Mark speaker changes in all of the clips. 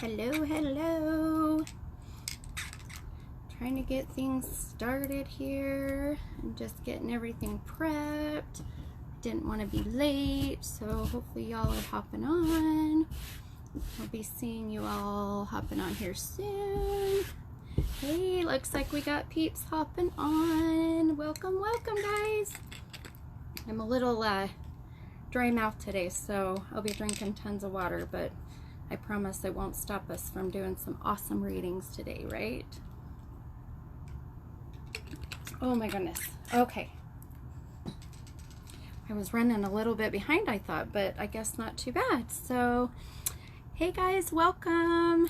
Speaker 1: Hello, hello. Trying to get things started here. I'm just getting everything prepped. Didn't want to be late, so hopefully y'all are hopping on. I'll be seeing you all hopping on here soon. Hey, looks like we got peeps hopping on. Welcome, welcome, guys. I'm a little dry mouth today, so I'll be drinking tons of water, but I promise it won't stop us from doing some awesome readings today, right? Oh my goodness. Okay. I was running a little bit behind, I thought, but I guess not too bad. So, hey guys, welcome.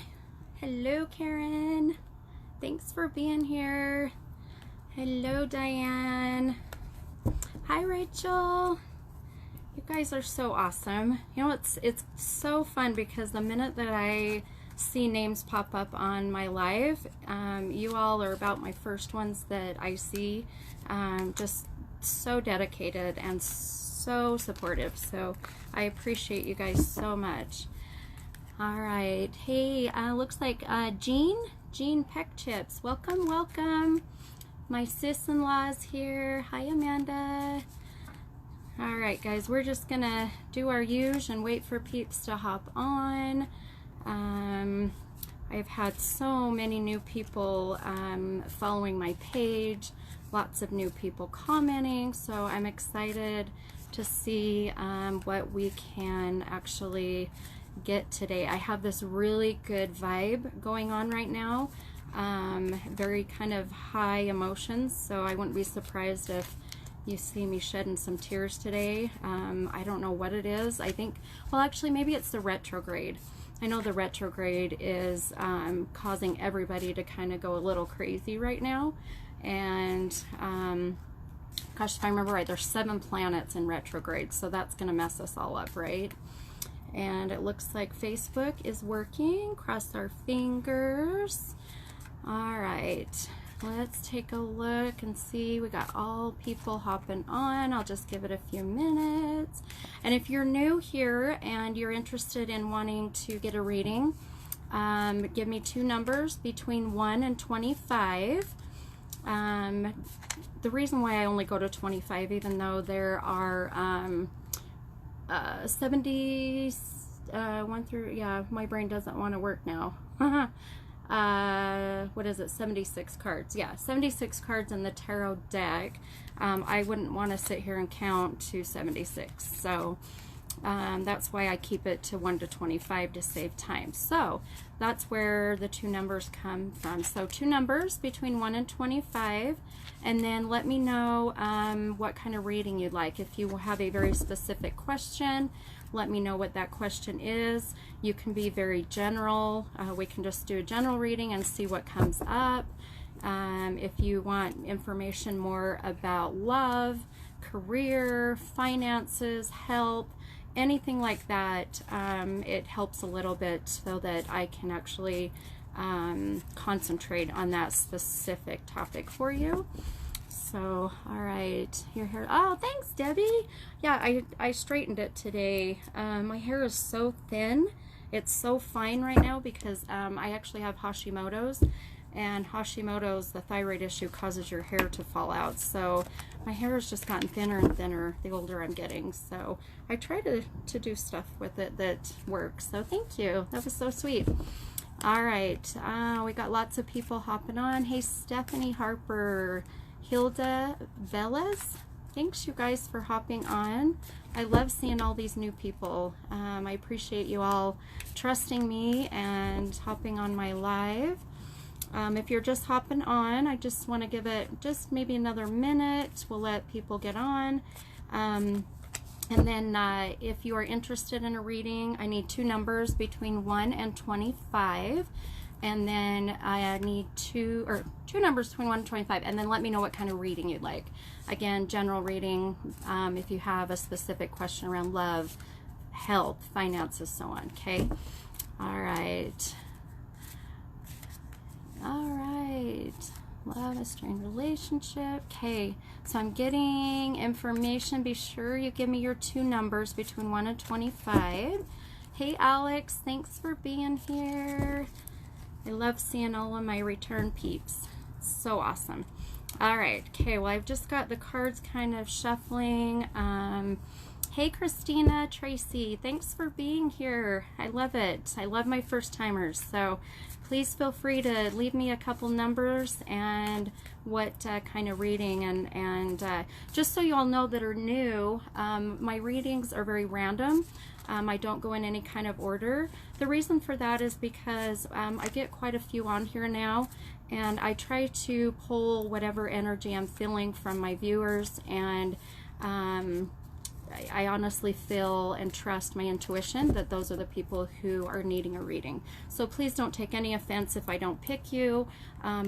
Speaker 1: Hello, Karen. Thanks for being here. Hello, Diane. Hi, Rachel. You guys are so awesome. You know, it's so fun because the minute that I see names pop up on my live, you all are about my first ones that I see. Just so dedicated and so supportive. So I appreciate you guys so much. All right. Hey, looks like Jean Peck Chips. Welcome, welcome. My sis-in-law's here. Hi, Amanda. All right, guys, we're just gonna do our usual and wait for peeps to hop on. I've had so many new people following my page, lots of new people commenting, so I'm excited to see what we can actually get today. I have this really good vibe going on right now, very kind of high emotions, so I wouldn't be surprised if you see me shedding some tears today. I don't know what it is. I think, well, actually, maybe it's the retrograde. I know the retrograde is causing everybody to kind of go a little crazy right now. And gosh, if I remember right, there's 7 planets in retrograde, so that's going to mess us all up, right? And it looks like Facebook is working. Cross our fingers. All right. Let's take a look and see. We got all people hopping on. I'll just give it a few minutes. And if you're new here and you're interested in wanting to get a reading, give me 2 numbers between 1 and 25. The reason why I only go to 25, even though there are 1 through, yeah, my brain doesn't want to work now. What is it, 76 cards? Yeah, 76 cards in the tarot deck. I wouldn't want to sit here and count to 76, so that's why I keep it to 1 to 25 to save time. So that's where the 2 numbers come from. So 2 numbers between 1 and 25, and then let me know what kind of reading you'd like. If you have a very specific question, let me know what that question is. You can be very general. We can just do a general reading and see what comes up. If you want information more about love, career, finances, health, anything like that, it helps a little bit so that I can actually concentrate on that specific topic for you. So, all right, your hair. Oh, thanks, Debbie. Yeah, I straightened it today. My hair is so thin. It's so fine right now because I actually have Hashimoto's, and Hashimoto's, the thyroid issue, causes your hair to fall out. So my hair has just gotten thinner and thinner the older I'm getting. So I try to do stuff with it that works. So thank you. That was so sweet. All right, we got lots of people hopping on. Hey, Stephanie Harper. Hilda Velez, thanks you guys for hopping on. I love seeing all these new people. I appreciate you all trusting me and hopping on my live. If you're just hopping on, I just want to give it just maybe another minute. We'll let people get on. And then if you are interested in a reading, I need 2 numbers between 1 and 25. And then I need 2 numbers between 1 and 25, and then let me know what kind of reading you'd like. Again, general reading, if you have a specific question around love, health, finances, so on, okay? All right. All right. Love, a strained relationship. Okay, so I'm getting information. Be sure you give me your 2 numbers between 1 and 25. Hey Alex, thanks for being here. I love seeing all of my return peeps. So awesome. All right, okay, well, I've just got the cards kind of shuffling. Hey Christina, Tracy, thanks for being here. I love it. I love my first timers. So please feel free to leave me a couple numbers and what kind of reading. And just so you all know that are new, my readings are very random. I don't go in any kind of order. The reason for that is because I get quite a few on here now, and I try to pull whatever energy I'm feeling from my viewers, and I honestly feel and trust my intuition that those are the people who are needing a reading. So please don't take any offense if I don't pick you.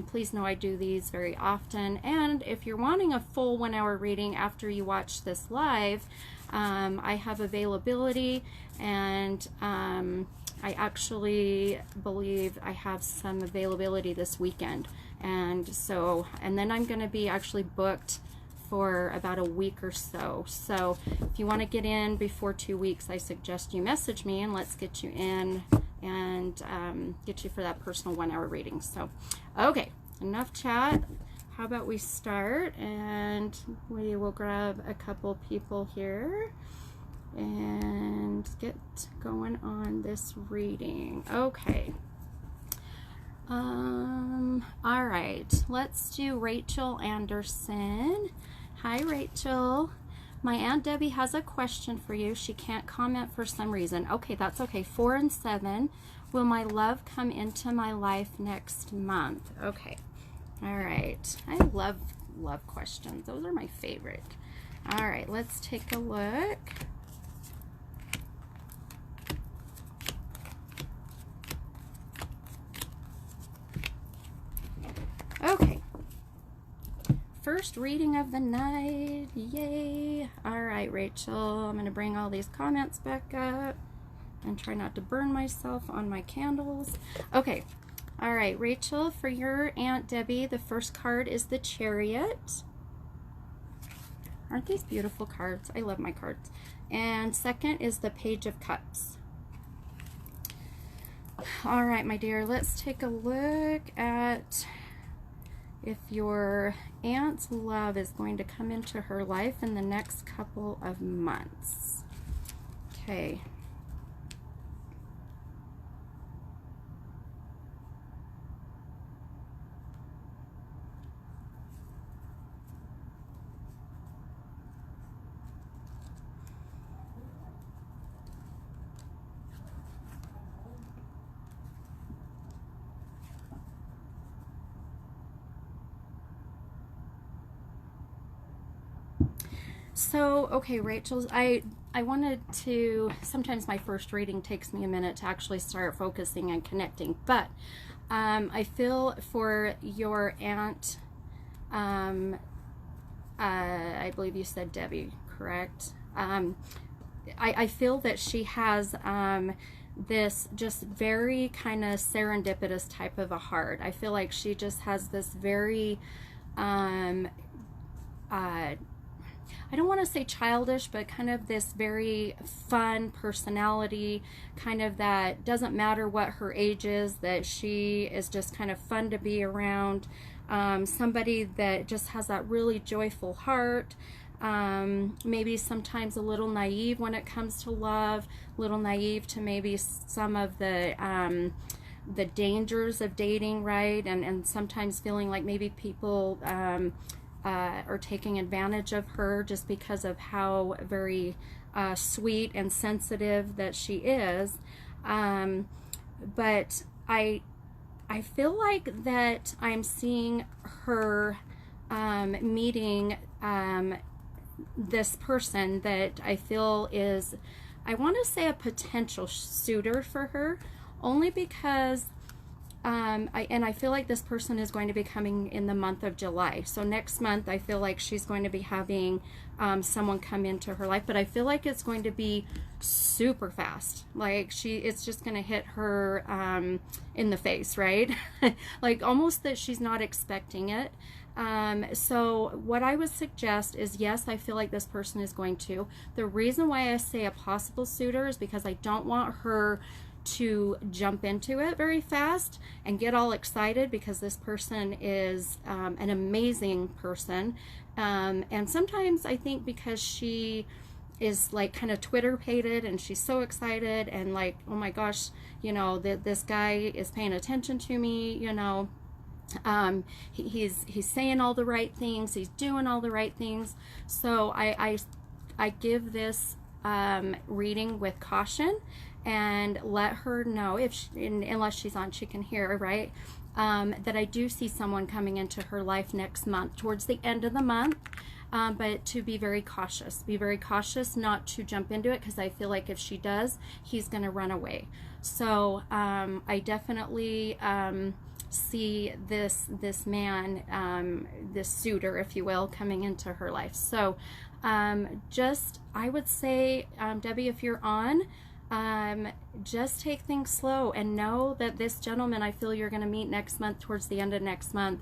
Speaker 1: Please know I do these very often. And if you're wanting a full 1 hour reading after you watch this live, I have availability, and I actually believe I have some availability this weekend. And then I'm going to be actually booked for about a week or so. So if you want to get in before 2 weeks, I suggest you message me and let's get you in and get you for that personal 1 hour reading. So, okay, enough chat. How about we start, and we will grab a couple people here and get going on this reading. Okay. All right, let's do Rachel Anderson. Hi, Rachel. My Aunt Debbie has a question for you. She can't comment for some reason. Okay, that's okay. 4 and 7. Will my love come into my life next month? Okay. All right. I love questions. Those are my favorite. All right, let's take a look. Okay. First reading of the night. Yay. All right, Rachel. I'm going to bring all these comments back up and try not to burn myself on my candles. Okay. All right, Rachel, for your Aunt Debbie, the first card is the Chariot. Aren't these beautiful cards? I love my cards. And second is the Page of Cups. All right, my dear, let's take a look at if your aunt's love is going to come into her life in the next couple of months. Okay. So, okay, Rachel, I wanted to, sometimes my first reading takes me a minute to actually start focusing and connecting, but I feel for your aunt, I believe you said Debbie, correct? I feel that she has this just very kind of serendipitous type of a heart. I feel like she just has this very I don't want to say childish, but kind of this very fun personality, kind of that doesn't matter what her age is, that she is just kind of fun to be around. Somebody that just has that really joyful heart. Maybe sometimes a little naive when it comes to love, a little naive to maybe some of the dangers of dating, right? And sometimes feeling like maybe people are taking advantage of her just because of how very sweet and sensitive that she is. But I feel like that I'm seeing her meeting this person that I feel is, I want to say, a potential suitor for her, only because I feel like this person is going to be coming in the month of July. So next month, I feel like she's going to be having someone come into her life, but I feel like it's going to be super fast. Like it's just going to hit her in the face, right? Like almost that she's not expecting it. So what I would suggest is, yes, I feel like this person is going to. The reason why I say a possible suitor is because I don't want her to jump into it very fast and get all excited, because this person is an amazing person. And sometimes I think because she is like kind of Twitter pated and she's so excited and like, oh my gosh, you know, this guy is paying attention to me, you know, he's saying all the right things, he's doing all the right things. So I give this reading with caution, and let her know, if she, unless she's on, she can hear, right? That I do see someone coming into her life next month, towards the end of the month. But to be very cautious. Be very cautious not to jump into it, because I feel like if she does, he's going to run away. So I definitely see this man, this suitor, if you will, coming into her life. So I would say, Debbie, if you're on, just take things slow and know that this gentleman I feel you're going to meet next month, towards the end of next month,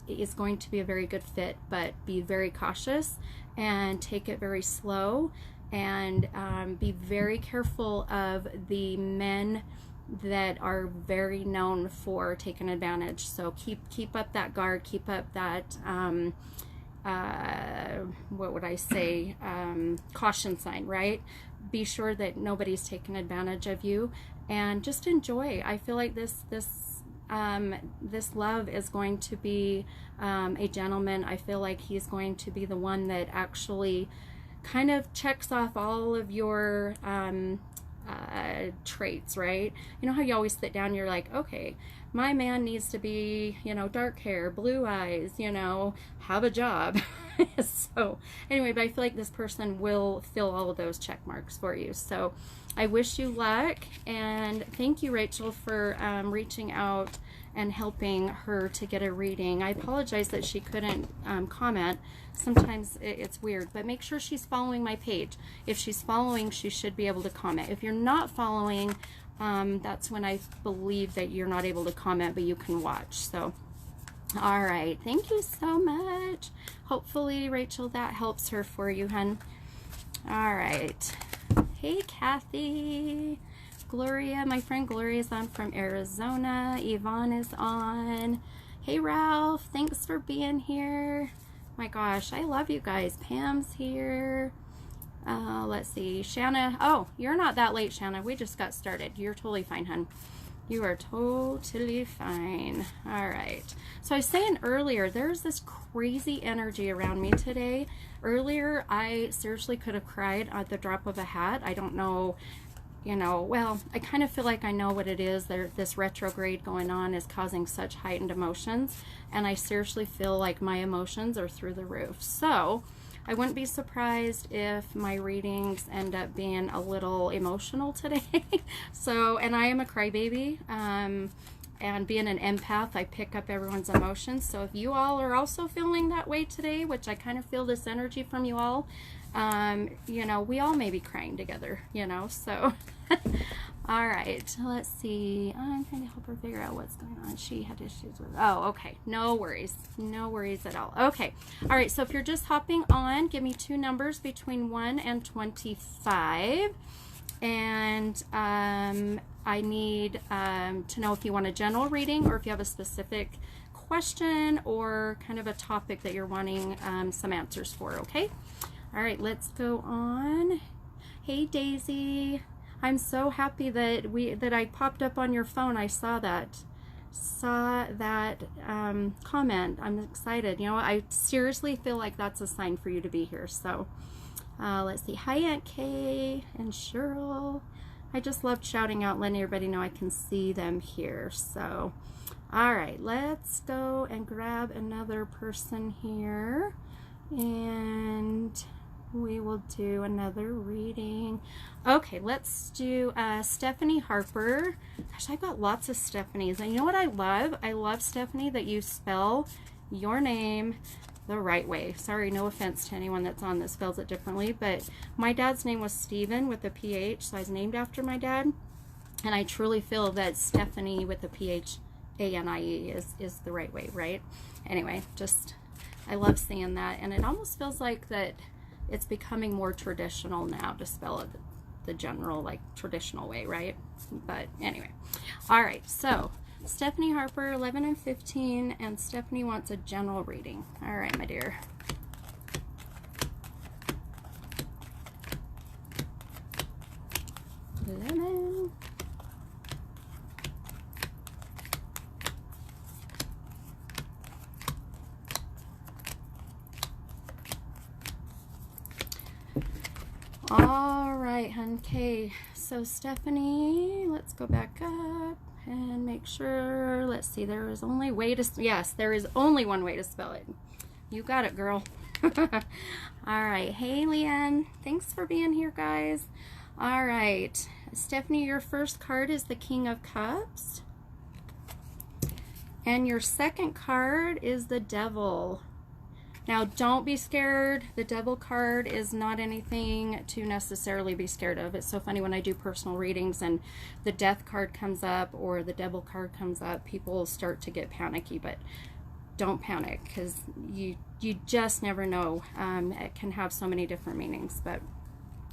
Speaker 1: is going to be a very good fit. But be very cautious and take it very slow, and be very careful of the men that are very known for taking advantage. So keep up that guard, keep up that what would I say, caution sign, right? Be sure that nobody's taking advantage of you, and just enjoy. I feel like this love is going to be a gentleman. I feel like he's going to be the one that actually kind of checks off all of your traits, right? You know how you always sit down and you're like, okay, my man needs to be, you know, dark hair, blue eyes, you know, have a job. So anyway, but I feel like this person will fill all of those check marks for you. So I wish you luck, and thank you, Rachel, for reaching out and helping her to get a reading. I apologize that she couldn't comment. Sometimes it's weird, but make sure she's following my page. If she's following, she should be able to comment. If you're not following, that's when I believe that you're not able to comment, but you can watch. So all right, thank you so much. Hopefully, Rachel, that helps her for you, hun. All right. Hey, Kathy. Gloria, my friend Gloria is on from Arizona. Yvonne is on. Hey, Ralph, thanks for being here. My gosh, I love you guys. Pam's here. Let's see, Shanna. Oh, you're not that late, Shanna. We just got started. You're totally fine, hun. You are totally fine. All right. So I was saying earlier, there's this crazy energy around me today. Earlier, I seriously could have cried at the drop of a hat. I don't know, you know, well, I kind of feel like I know what it is. This retrograde going on is causing such heightened emotions, and I seriously feel like my emotions are through the roof. So I wouldn't be surprised if my readings end up being a little emotional today. So, and I am a crybaby, and being an empath, I pick up everyone's emotions. So if you all are also feeling that way today, which I kind of feel this energy from you all, you know, we all may be crying together, you know, so. All right, let's see. I'm trying to help her figure out what's going on. She had issues with, oh, okay. No worries. No worries at all. Okay. All right, so if you're just hopping on, give me two numbers between 1 and 25. And I need to know if you want a general reading or if you have a specific question or kind of a topic that you're wanting some answers for, okay? All right, let's go on. Hey, Daisy. I'm so happy that I popped up on your phone. I saw that comment. I'm excited. You know, I seriously feel like that's a sign for you to be here. So let's see. Hi, Aunt Kay and Cheryl. I just loved shouting out, letting everybody know I can see them here. So, all right, let's go and grab another person here, and we will do another reading. Okay, let's do Stephanie Harper. Gosh, I've got lots of Stephanies. And you know what I love? I love, Stephanie, that you spell your name the right way. Sorry, no offense to anyone that's on that spells it differently, but my dad's name was Stephen with a PH, so I was named after my dad. And I truly feel that Stephanie with a PH A-N-I-E is the right way, right? Anyway, just, I love seeing that, and it almost feels like that it's becoming more traditional now to spell it the general, like, traditional way, right? But anyway, all right, so Stephanie Harper, 11 and 15, and Stephanie wants a general reading. All right, my dear. Lemon. All right, hun. Okay, so Stephanie, let's go back up and make sure. Let's see, there is only way to, yes, there is only one way to spell it. You got it, girl. All right, hey, Leanne, thanks for being here, guys. All right, Stephanie, your first card is the King of Cups, and your second card is the Devil. Now, don't be scared. The Devil card is not anything to necessarily be scared of. It's so funny when I do personal readings and the Death card comes up or the Devil card comes up, people start to get panicky, but don't panic, because you just never know. It can have so many different meanings. But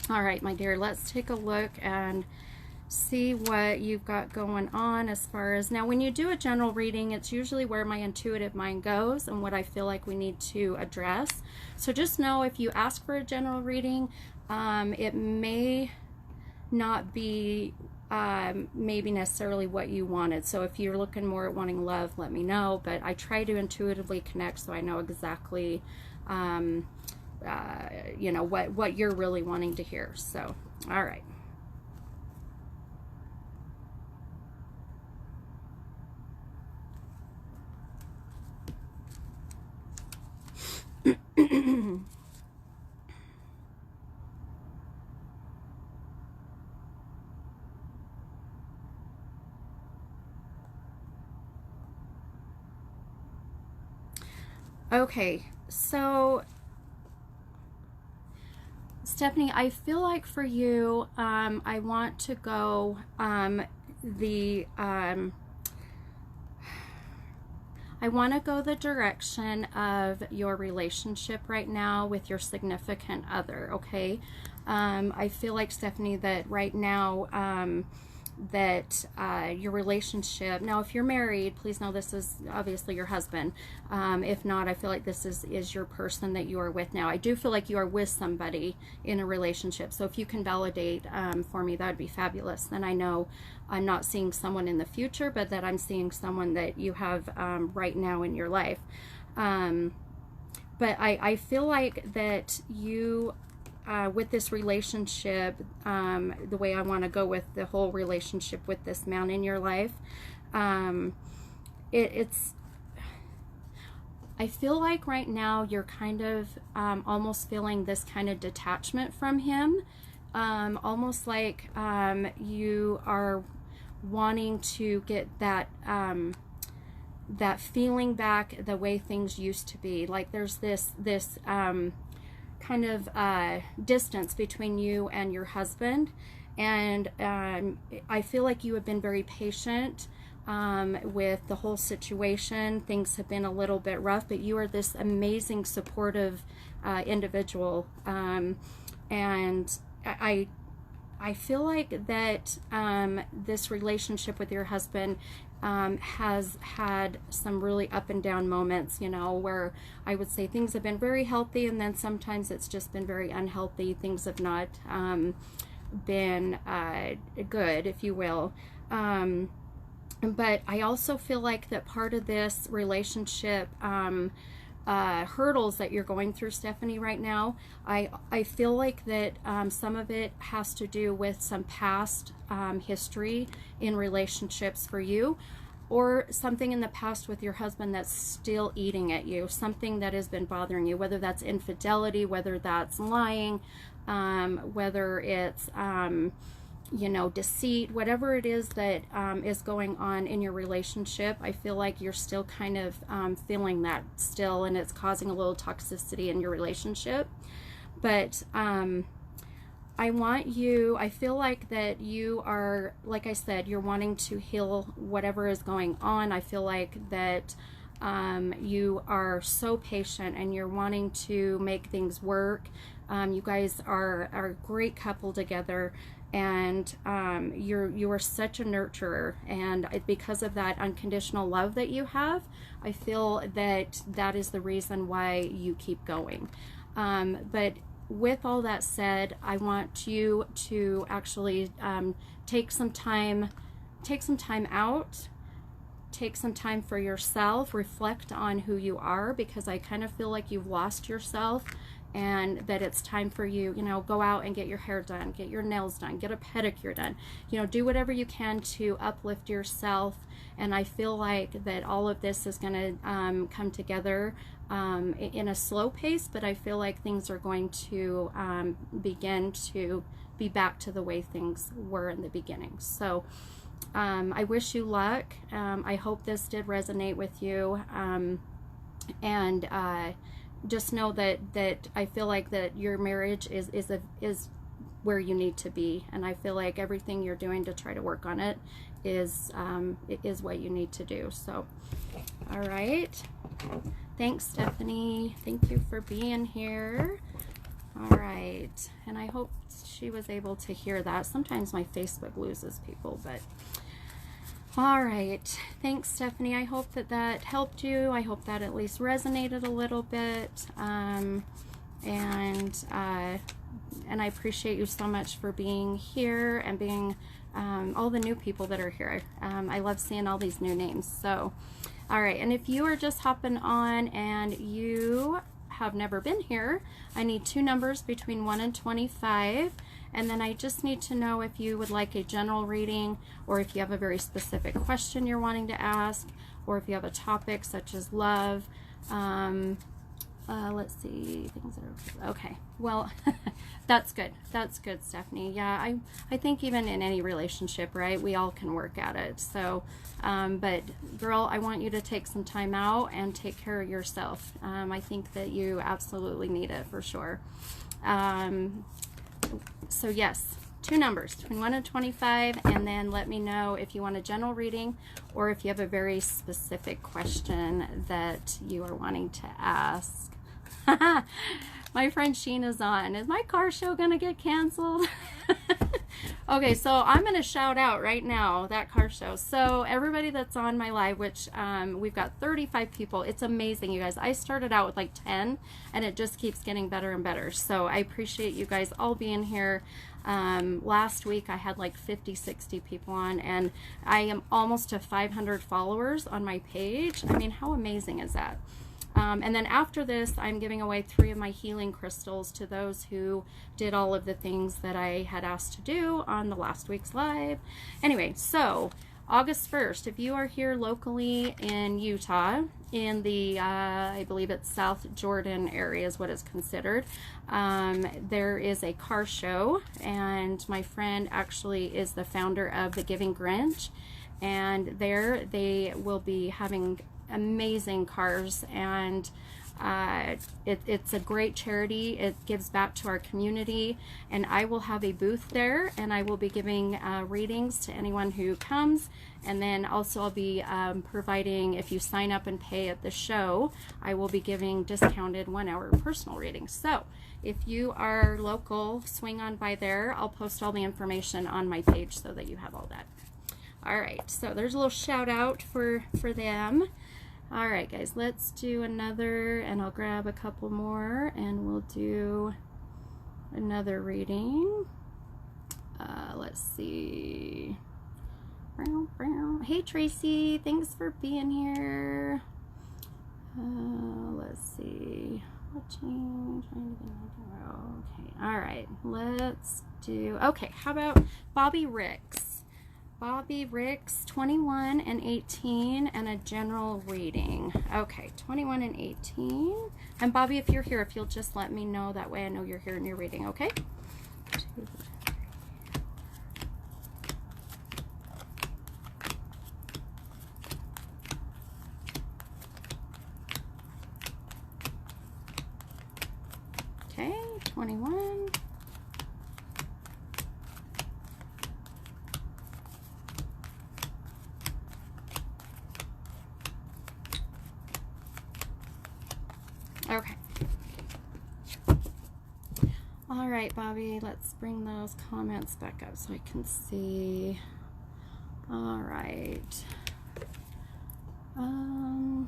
Speaker 1: all right, my dear, let's take a look and see what you've got going on as far as, now when you do a general reading, it's usually where my intuitive mind goes and what I feel like we need to address. So just know, if you ask for a general reading, it may not be maybe necessarily what you wanted. So if you're looking more at wanting love, let me know, but I try to intuitively connect so I know exactly you know, what you're really wanting to hear. So all right. Okay, so Stephanie, I feel like for you, I want to go I want to go the direction of your relationship right now with your significant other, okay? I feel like, Stephanie, that right now, that your relationship, now if you're married, please know this is obviously your husband. If not, I feel like this is your person that you are with now. I do feel like you are with somebody in a relationship, so if you can validate for me, that would be fabulous. Then I know I'm not seeing someone in the future, but that I'm seeing someone that you have right now in your life. But I feel like that you, with this relationship, the way I want to go with the whole relationship with this man in your life, it's, I feel like right now you're kind of almost feeling this kind of detachment from him, almost like you are wanting to get that that feeling back, the way things used to be. Like there's this kind of distance between you and your husband, and I feel like you have been very patient with the whole situation. Things have been a little bit rough, but you are this amazing supportive individual, and I feel like that this relationship with your husband has had some really up and down moments, you know, where I would say things have been very healthy, and then sometimes it's just been very unhealthy. Things have not been good, if you will. But I also feel like that part of this relationship hurdles that you're going through, Stephanie, right now, I feel like that some of it has to do with some past history in relationships for you, or something in the past with your husband that's still eating at you, something that has been bothering you, whether that's infidelity, whether that's lying, whether it's you know, deceit, whatever it is that is going on in your relationship. I feel like you're still kind of feeling that still, and it's causing a little toxicity in your relationship. But I want you, I feel like that you are, like I said, you're wanting to heal whatever is going on. I feel like that you are so patient and you're wanting to make things work. You guys are a great couple together, and you are such a nurturer, and because of that unconditional love that you have, I feel that that is the reason why you keep going. But with all that said, I want you to actually take some time out, take some time for yourself, reflect on who you are, because I kind of feel like you've lost yourself, and that it's time for you, you know, go out and get your hair done, get your nails done, get a pedicure done, you know, do whatever you can to uplift yourself. And I feel like that all of this is going to come together in a slow pace, but I feel like things are going to begin to be back to the way things were in the beginning. So I wish you luck. I hope this did resonate with you, and just know that I feel like that your marriage is where you need to be, and I feel like everything you're doing to try to work on it is what you need to do. So, all right. Thanks, Stephanie. Thank you for being here. All right, and I hope she was able to hear that. Sometimes my Facebook loses people, but all right. Thanks, Stephanie. I hope that that helped you. I hope that at least resonated a little bit. And I appreciate you so much for being here and being all the new people that are here. I love seeing all these new names. So, all right. And if you are just hopping on and you have never been here, I need 2 numbers between 1 and 25. And then I just need to know if you would like a general reading, or if you have a very specific question you're wanting to ask, or if you have a topic such as love. Let's see, things are okay. Well, that's good. That's good, Stephanie. Yeah, I think even in any relationship, right, we all can work at it. So, but girl, I want you to take some time out and take care of yourself. I think that you absolutely need it for sure. So yes, 2 numbers between 1 and 25, and then let me know if you want a general reading or if you have a very specific question that you are wanting to ask. My friend Sheena's on. Is my car show gonna get canceled? Okay, so I'm gonna shout out right now that car show. So everybody that's on my live, which we've got 35 people, it's amazing, you guys. I started out with like 10, and it just keeps getting better and better. So I appreciate you guys all being here. Last week I had like 50-60 people on, and I am almost to 500 followers on my page. I mean, how amazing is that? And then after this, I'm giving away 3 of my healing crystals to those who did all of the things that I had asked to do on the last week's live. Anyway, so August 1st, if you are here locally in Utah, in the, I believe it's South Jordan area is what it's considered, there is a car show, and my friend actually is the founder of The Giving Grinch, and there they will be having amazing cars, and it's a great charity. It gives back to our community, and I will have a booth there, and I will be giving readings to anyone who comes, and then also I'll be providing, if you sign up and pay at the show, I will be giving discounted 1-hour personal readings. So if you are local, swing on by there. I'll post all the information on my page so that you have all that. All right, so there's a little shout out for them. All right, guys, let's do another, and I'll grab a couple more, and we'll do another reading. Let's see. Hey, Tracy, thanks for being here. Let's see. Okay, all right, let's do, okay, how about Bobby Ricks? Bobby Ricks, 21 and 18, and a general reading. Okay, 21 and 18. And Bobby, if you're here, if you'll just let me know, that way I know you're here and you're reading, okay? Okay, 21. All right, Bobby, let's bring those comments back up so I can see. All right. All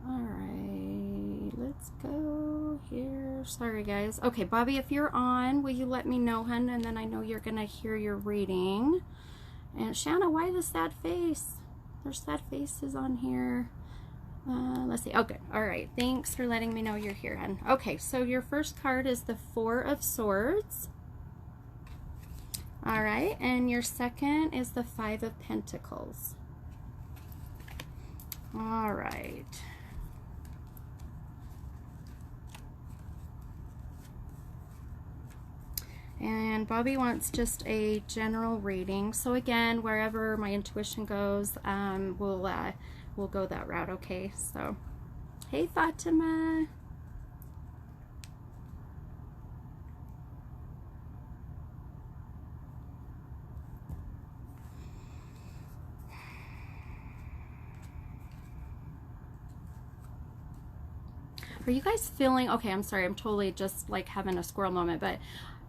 Speaker 1: right, let's go here. Sorry, guys. Okay, Bobby, if you're on, will you let me know, hun? And then I know you're gonna hear your reading. And Shanna, why the sad face? There's sad faces on here. Let's see. Okay. All right. Thanks for letting me know you're here, hun. Okay. So your first card is the Four of Swords. All right. And your second is the Five of Pentacles. All right. And Bobby wants just a general reading. So again, wherever my intuition goes, we'll go that route, okay? So, hey Fatima. Are you guys feeling, okay, I'm sorry, I'm totally just like having a squirrel moment, but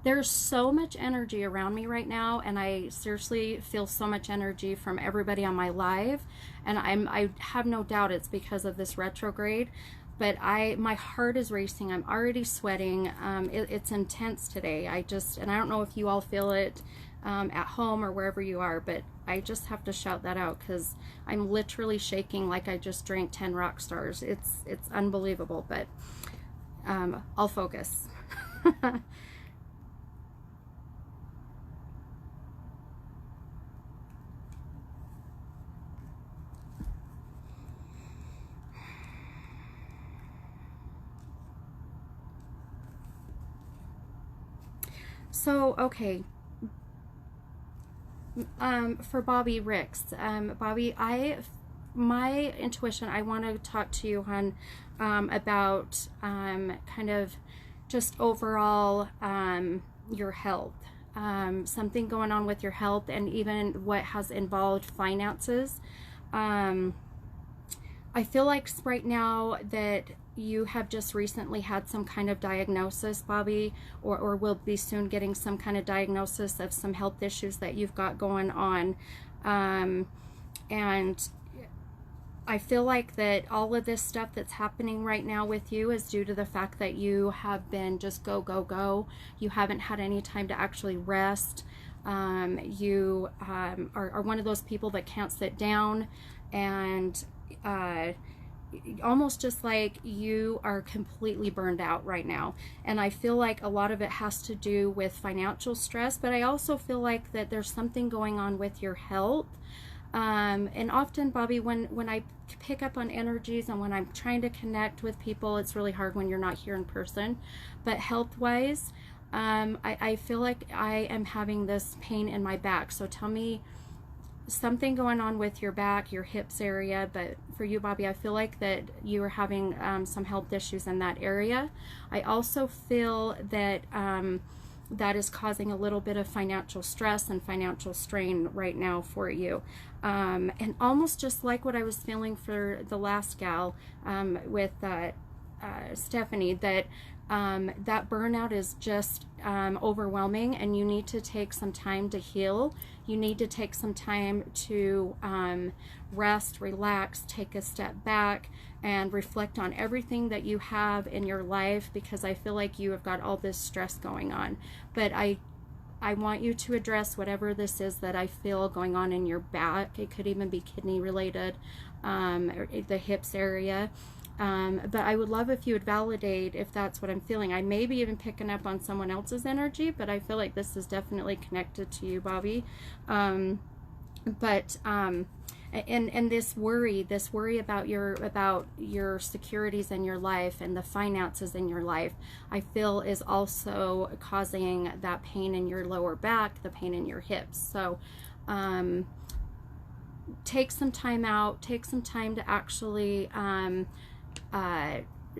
Speaker 1: there's so much energy around me right now, and I seriously feel so much energy from everybody on my live, and I have no doubt it's because of this retrograde, but my heart is racing. I'm already sweating. It's intense today. And I don't know if you all feel it at home or wherever you are, but I just have to shout that out because I'm literally shaking like I just drank 10 rock stars. It's unbelievable, but I'll focus. So, okay, for Bobby Ricks, Bobby, my intuition, I want to talk to you, hon, about kind of just overall your health, something going on with your health, and even what has involved finances. I feel like right now that you have just recently had some kind of diagnosis, Bobby, or will be soon getting some kind of diagnosis of some health issues that you've got going on. And I feel like that all of this stuff that's happening right now with you is due to the fact that you have been just go, go, go. You haven't had any time to actually rest. You are one of those people that can't sit down, and almost just like you are completely burned out right now. And I feel like a lot of it has to do with financial stress, but I also feel like that there's something going on with your health. And often, Bobby, when I pick up on energies and when I'm trying to connect with people, it's really hard when you're not here in person. But health-wise, I feel like I am having this pain in my back. So tell me something going on with your back, your hips area. But for you, Bobby, I feel like that you are having some health issues in that area. I also feel that that is causing a little bit of financial stress and financial strain right now for you. And almost just like what I was feeling for the last gal with Stephanie, that that burnout is just overwhelming, and you need to take some time to heal. You need to take some time to rest, relax, take a step back, and reflect on everything that you have in your life, because I feel like you have got all this stress going on. But I want you to address whatever this is that I feel going on in your back. It could even be kidney related, or the hips area. But I would love if you would validate if that's what I'm feeling. I may be even picking up on someone else's energy, but I feel like this is definitely connected to you, Bobby. And this worry about your securities in your life and the finances in your life, I feel is also causing that pain in your lower back, the pain in your hips. So take some time out, take some time to actually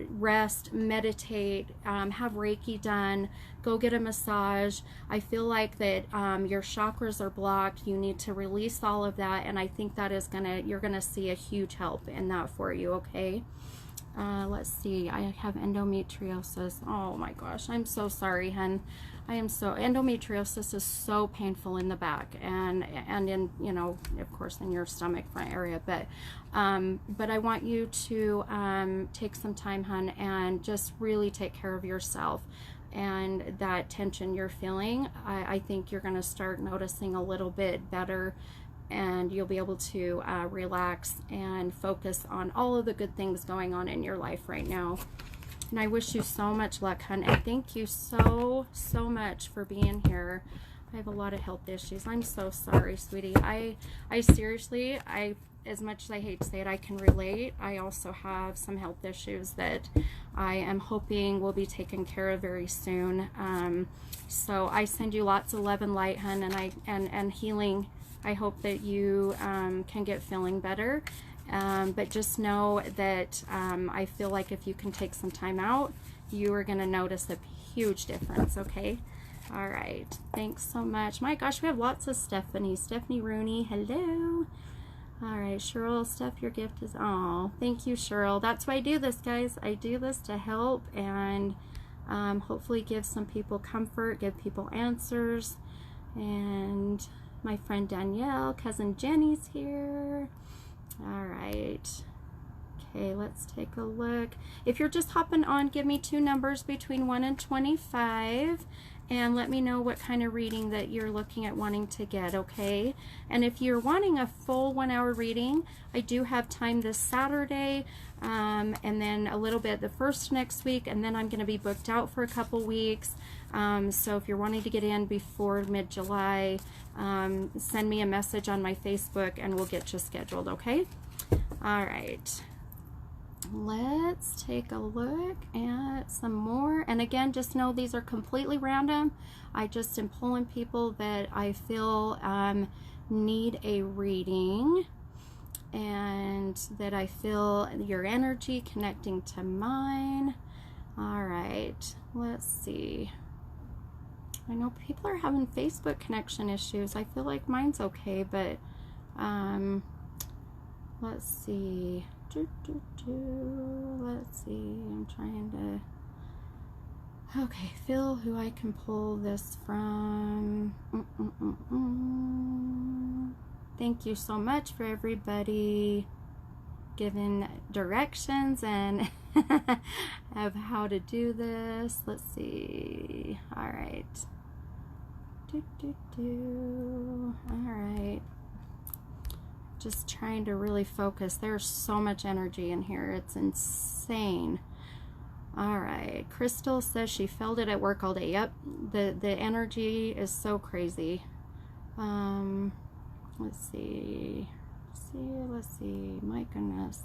Speaker 1: rest, meditate, have Reiki done, go get a massage. I feel like that your chakras are blocked. You need to release all of that, and I think that is you're gonna see a huge help in that for you, okay? Let's see, I have endometriosis. Oh my gosh, I'm so sorry, hun. Endometriosis is so painful in the back and in, you know, of course in your stomach front area, but I want you to take some time, hun, and just really take care of yourself. And that tension you're feeling, I think you're going to start noticing a little bit better, and you'll be able to relax and focus on all of the good things going on in your life right now. And I wish you so much luck, hun, and thank you so much for being here. I have a lot of health issues. I'm so sorry, sweetie. I seriously, as much as I hate to say it, I can relate. I also have some health issues that I am hoping will be taken care of very soon. So I send you lots of love and light, hun, and healing. I hope that you can get feeling better. But just know that I feel like if you can take some time out, you are going to notice a huge difference, okay? All right. Thanks so much. My gosh, we have lots of Stephanie. Stephanie Rooney, hello. All right, Cheryl, Steph, your gift is, oh, thank you, Cheryl. That's why I do this, guys. I do this to help and hopefully give some people comfort, give people answers. And my friend Danielle, cousin Jenny's here. All right. Okay, let's take a look. If you're just hopping on, give me 2 numbers between 1 and 25. And let me know what kind of reading that you're looking at wanting to get, okay? And if you're wanting a full 1-hour reading, I do have time this Saturday, and then a little bit the first next week, and then I'm going to be booked out for a couple weeks. So if you're wanting to get in before mid-July, send me a message on my Facebook and we'll get you scheduled, okay? All right. Let's take a look at some more. And again, just know these are completely random. I just am pulling people that I feel need a reading, and that I feel your energy connecting to mine. All right, let's see. I know people are having Facebook connection issues. I feel like mine's okay, but let's see. Let's see, I'm trying to, okay, feel who I can pull this from. Thank you so much for everybody giving directions and of how to do this. Let's see. All right. All right. Just trying to really focus. There's so much energy in here. It's insane. All right. Crystal says she felt it at work all day. Yep. The energy is so crazy. Let's see. Let's see. My goodness.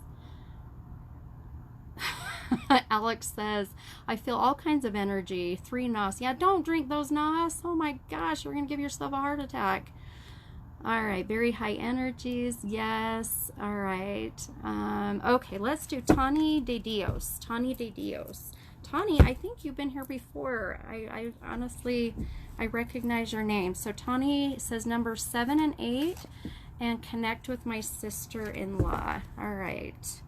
Speaker 1: Alex says, I feel all kinds of energy. 3 NOS. Yeah, don't drink those NOS. Oh my gosh, you're going to give yourself a heart attack. All right, very high energies. Yes. All right. Okay, let's do Tani de Dios. Tani de Dios. Tani, I think you've been here before. I honestly, I recognize your name. So Tani says number 7 and 8, and connect with my sister-in-law. All right.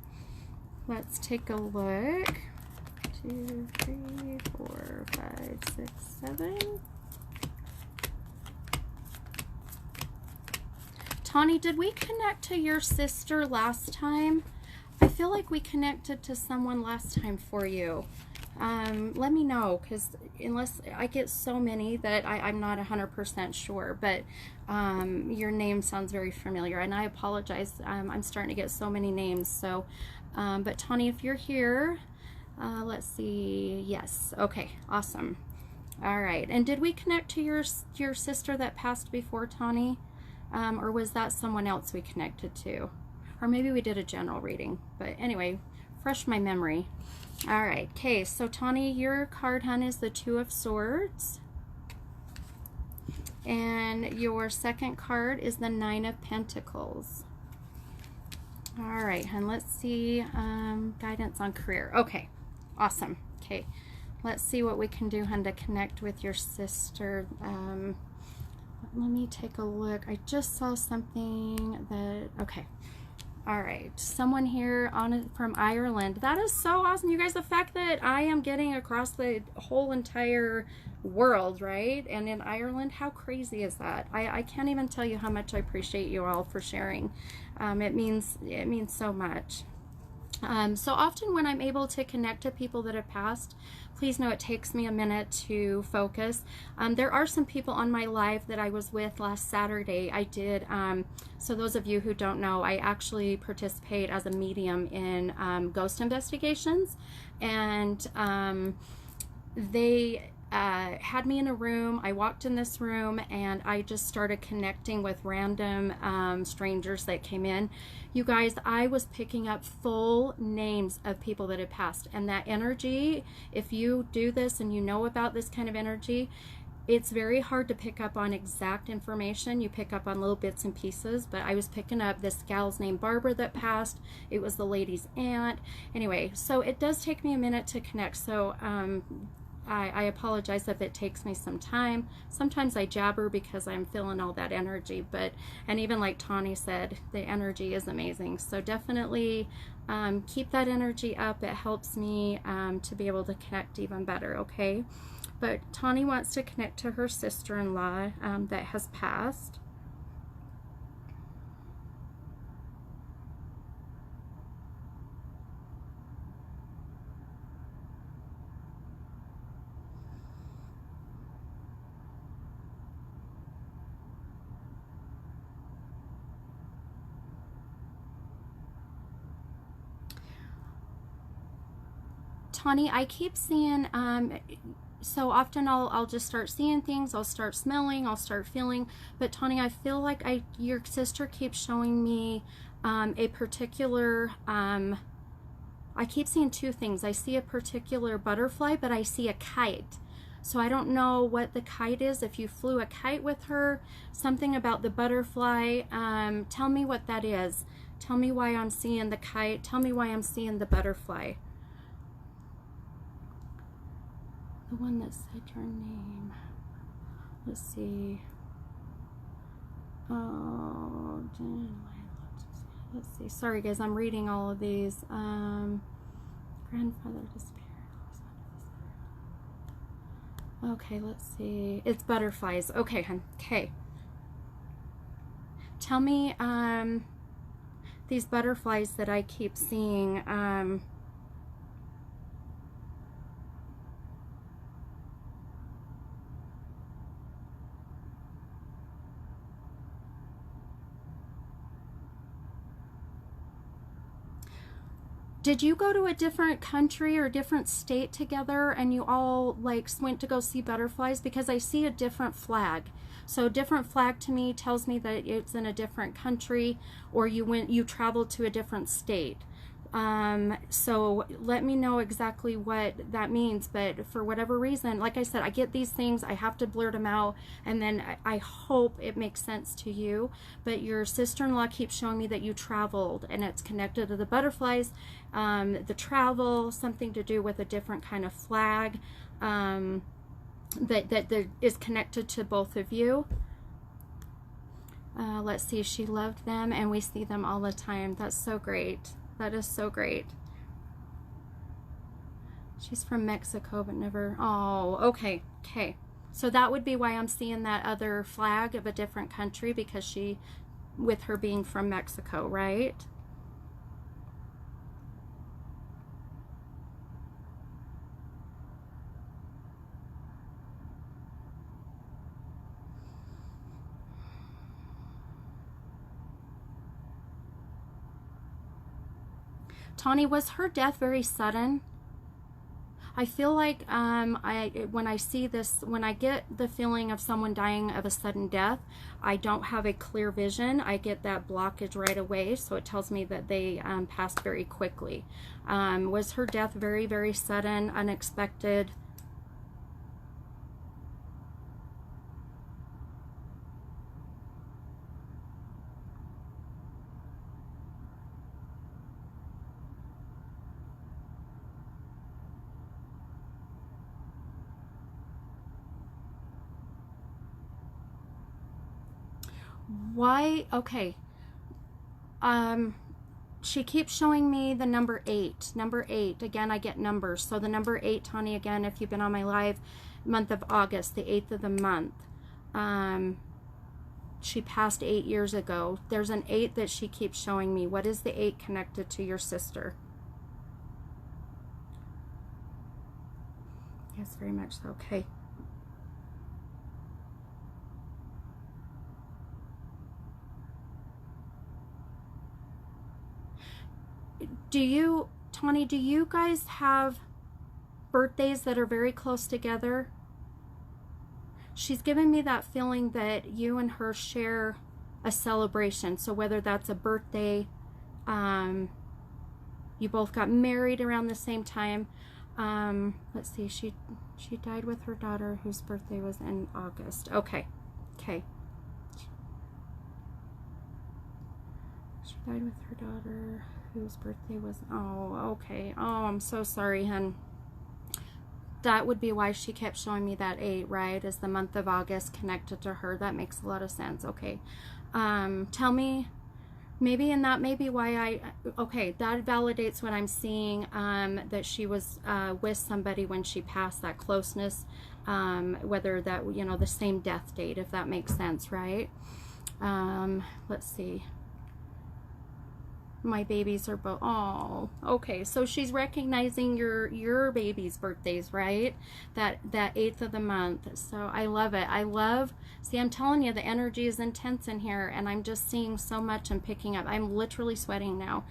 Speaker 1: Let's take a look. 2, 3, 4, 5, 6, 7. Tani, did we connect to your sister last time? I feel like we connected to someone last time for you. Let me know, because unless I get so many that I'm not 100% sure, but your name sounds very familiar, and I apologize. I'm starting to get so many names. So, but Tani, if you're here, let's see. Yes. Okay. Awesome. All right. And did we connect to your sister that passed before, Tani? Or was that someone else we connected to? Or maybe we did a general reading. But anyway, fresh my memory. All right. Okay, so Tani, your card, hun, is the 2 of Swords. And your second card is the 9 of Pentacles. All right, hun, let's see. Guidance on career. Okay, awesome. Okay, let's see what we can do, hun, to connect with your sister. Let me take a look. I just saw something that, okay. All right, someone here from Ireland. That is so awesome, you guys. The fact that I am getting across the whole entire world, right? And in Ireland, how crazy is that? I can't even tell you how much I appreciate you all for sharing. It means so much. So often when I'm able to connect to people that have passed, please know it takes me a minute to focus. There are some people on my live that I was with last Saturday. I did, so those of you who don't know, I actually participate as a medium in ghost investigations, and they had me in a room. I walked in this room and I just started connecting with random strangers that came in. You guys, I was picking up full names of people that had passed, and that energy, if you do this and you know about this kind of energy, it's very hard to pick up on exact information. You pick up on little bits and pieces, but I was picking up this gal's named Barbara that passed. It was the lady's aunt. Anyway, so it does take me a minute to connect. So I apologize if it takes me some time. Sometimes I jabber because I'm feeling all that energy, and even like Tawny said, the energy is amazing. So definitely keep that energy up. It helps me to be able to connect even better, okay? But Tawny wants to connect to her sister-in-law that has passed. Tawny, I keep seeing, so often I'll just start seeing things, I'll start smelling, I'll start feeling, but Tawny, I feel like your sister keeps showing me a particular, I keep seeing two things. I see a particular butterfly, but I see a kite. So I don't know what the kite is, if you flew a kite with her, something about the butterfly. Tell me what that is. Tell me why I'm seeing the kite. Tell me why I'm seeing the butterfly. The one that said your name. Let's see. Oh, let's see. Sorry guys, I'm reading all of these. Grandfather disappeared. Okay, let's see. It's butterflies. Okay, hun. Okay. Tell me, these butterflies that I keep seeing, did you go to a different country or a different state together and you all like went to go see butterflies? Because I see a different flag. So different flag to me tells me that it's in a different country, or you traveled to a different state. So let me know exactly what that means. But for whatever reason, like I said, I get these things, I have to blurt them out, and then I hope it makes sense to you. But your sister-in-law keeps showing me that you traveled, and it's connected to the butterflies, the travel, something to do with a different kind of flag, that is connected to both of you. Let's see, she loved them and we see them all the time. That's so great. That is so great. She's from Mexico, but never, oh, okay, okay. So that would be why I'm seeing that other flag of a different country, because she, with her being from Mexico, right? Tawny, was her death very sudden? I feel like when I see this, when I get the feeling of someone dying of a sudden death, I don't have a clear vision. I get that blockage right away, so it tells me that they passed very quickly. Was her death very, very sudden, unexpected? Why? Okay. she keeps showing me the number 8. Number 8. Again, I get numbers. So the number 8, Tawny, again, if you've been on my live, month of August, the 8th of the month. She passed 8 years ago. There's an 8 that she keeps showing me. What is the 8 connected to your sister? Yes, very much so. Okay. Tawny, do you guys have birthdays that are very close together? She's given me that feeling that you and her share a celebration. So whether that's a birthday, you both got married around the same time. Let's see, she died with her daughter whose birthday was in August. Okay. Okay. She died with her daughter whose birthday was, oh, okay. Oh, I'm so sorry, hun. That would be why she kept showing me that 8, right? Is the month of August connected to her? That makes a lot of sense. Okay. Tell me, maybe, and that may be why okay, that validates what I'm seeing, that she was with somebody when she passed, that closeness, whether that, you know, the same death date, if that makes sense, right? Let's see. My babies are both, oh, okay, so she's recognizing your baby's birthdays, right? That 8th of the month. So I love it. I love, see, I'm telling you, the energy is intense in here, and I'm just seeing so much and picking up. I'm literally sweating now.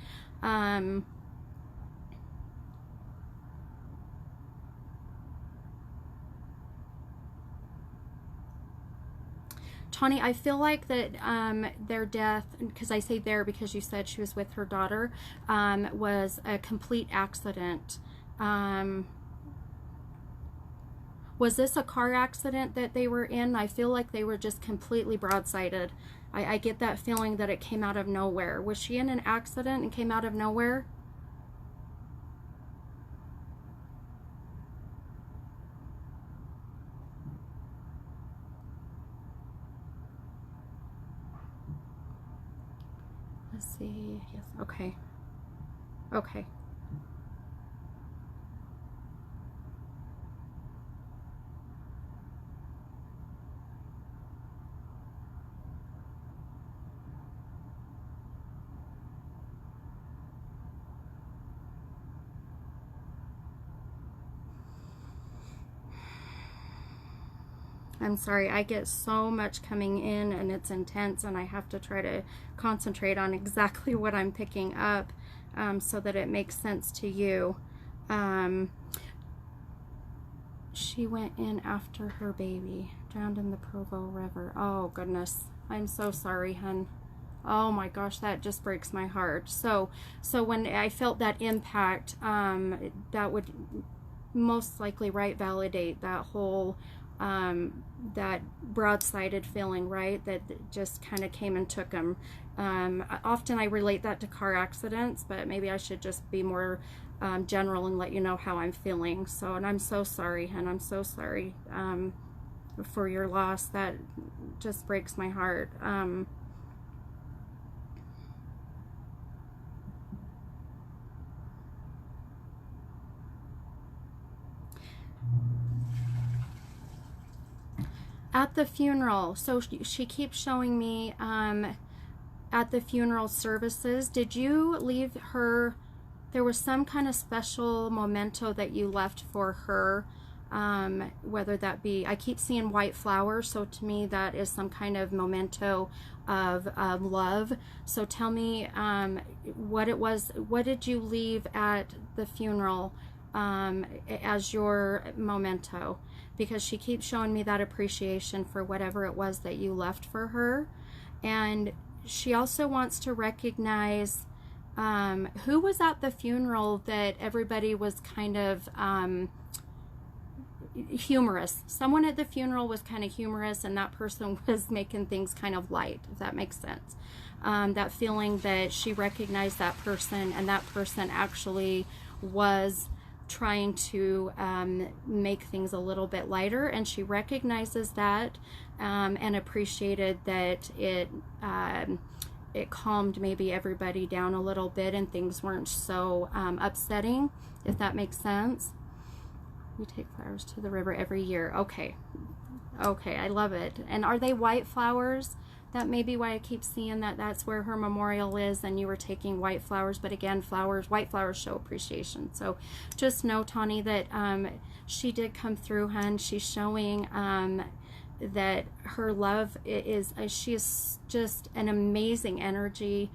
Speaker 1: Tawny, I feel like that their death, because I say there because you said she was with her daughter, was a complete accident. Was this a car accident that they were in? I feel like they were just completely broadsided. I get that feeling that it came out of nowhere. Was she in an accident and came out of nowhere? Let's see. Yes. Okay. Okay. I'm sorry, I get so much coming in and it's intense, and I have to try to concentrate on exactly what I'm picking up, so that it makes sense to you. She went in after her baby, drowned in the Provo River. Oh goodness, I'm so sorry, hun. Oh my gosh, that just breaks my heart. So when I felt that impact, that would most likely, right, validate that whole that broadsided feeling, right, that just kind of came and took them. Often I relate that to car accidents, but maybe I should just be more general and let you know how I'm feeling. So, and I'm so sorry, and I'm so sorry for your loss. That just breaks my heart. At the funeral, so she keeps showing me at the funeral services, did you leave her, there was some kind of special memento that you left for her, whether that be, I keep seeing white flowers, so to me that is some kind of memento of love. So tell me what it was, what did you leave at the funeral as your memento? Because she keeps showing me that appreciation for whatever it was that you left for her. And she also wants to recognize who was at the funeral that everybody was kind of humorous. Someone at the funeral was kind of humorous, and that person was making things kind of light, if that makes sense. That feeling that she recognized that person, and that person actually was trying to make things a little bit lighter, and she recognizes that and appreciated that it calmed maybe everybody down a little bit and things weren't so upsetting, if that makes sense. We take flowers to the river every year. Okay. Okay, I love it. And are they white flowers? That may be why I keep seeing that that's where her memorial is and you were taking white flowers. But again, white flowers show appreciation. So just know, Tawny, that she did come through, hun. She's showing that her love is, she is just an amazing energy.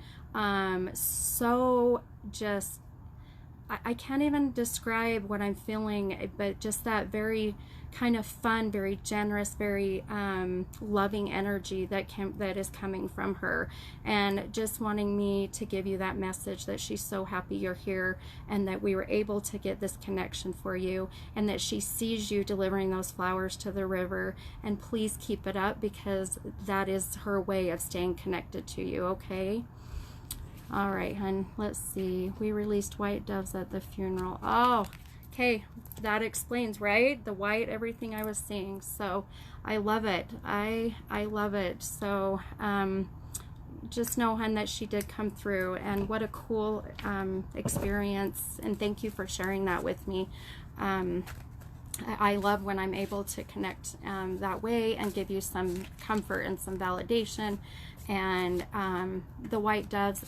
Speaker 1: So just, I can't even describe what I'm feeling, but just that very kind of fun, very generous, very loving energy that is coming from her, and just wanting me to give you that message that she's so happy you're here and that we were able to get this connection for you, and that she sees you delivering those flowers to the river. And please keep it up, because that is her way of staying connected to you. Okay. All right, hun. Let's see. We released white doves at the funeral. Oh, okay. That explains, right? The white, everything I was seeing. So I love it. I love it. So just know, hun, that she did come through, and what a cool experience. And thank you for sharing that with me. I love when I'm able to connect that way and give you some comfort and some validation. And the white doves,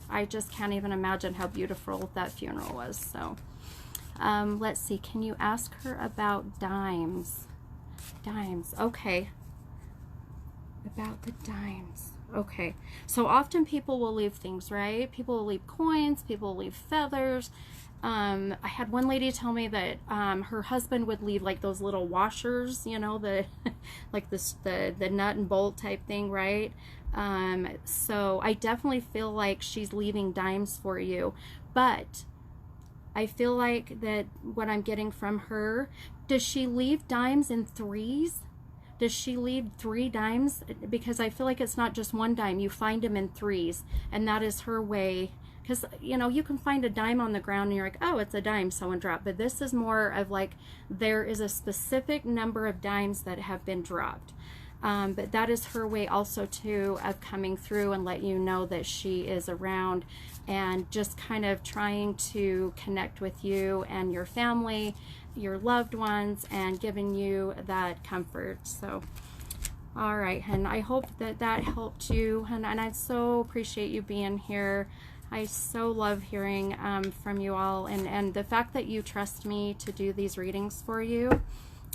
Speaker 1: I just can't even imagine how beautiful that funeral was. So let's see, can you ask her about dimes? Dimes, okay. About the dimes. Okay, so often people will leave things, right? People will leave coins, people will leave feathers. I had one lady tell me that her husband would leave like those little washers, you know, the like the nut and bolt type thing, right? So I definitely feel like she's leaving dimes for you, but I feel like that what I'm getting from her, does she leave dimes in threes? Does she leave 3 dimes? Because I feel like it's not just one dime. You find them in threes, and that is her way. Because, you know, you can find a dime on the ground and you're like, oh, it's a dime someone dropped. But this is more of like, there is a specific number of dimes that have been dropped. But that is her way also too of coming through and let you know that she is around, and just kind of trying to connect with you and your family, your loved ones, and giving you that comfort. So all right, hun, I hope that that helped you, hun, and I so appreciate you being here. I so love hearing from you all, and the fact that you trust me to do these readings for you,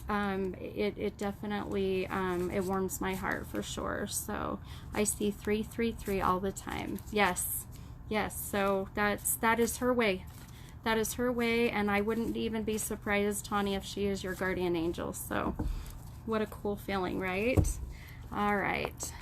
Speaker 1: it definitely it warms my heart for sure. So I see 333 all the time. Yes, yes. So that is her way. That is her way, and I wouldn't even be surprised, Tawny, if she is your guardian angel. So what a cool feeling, right? All right.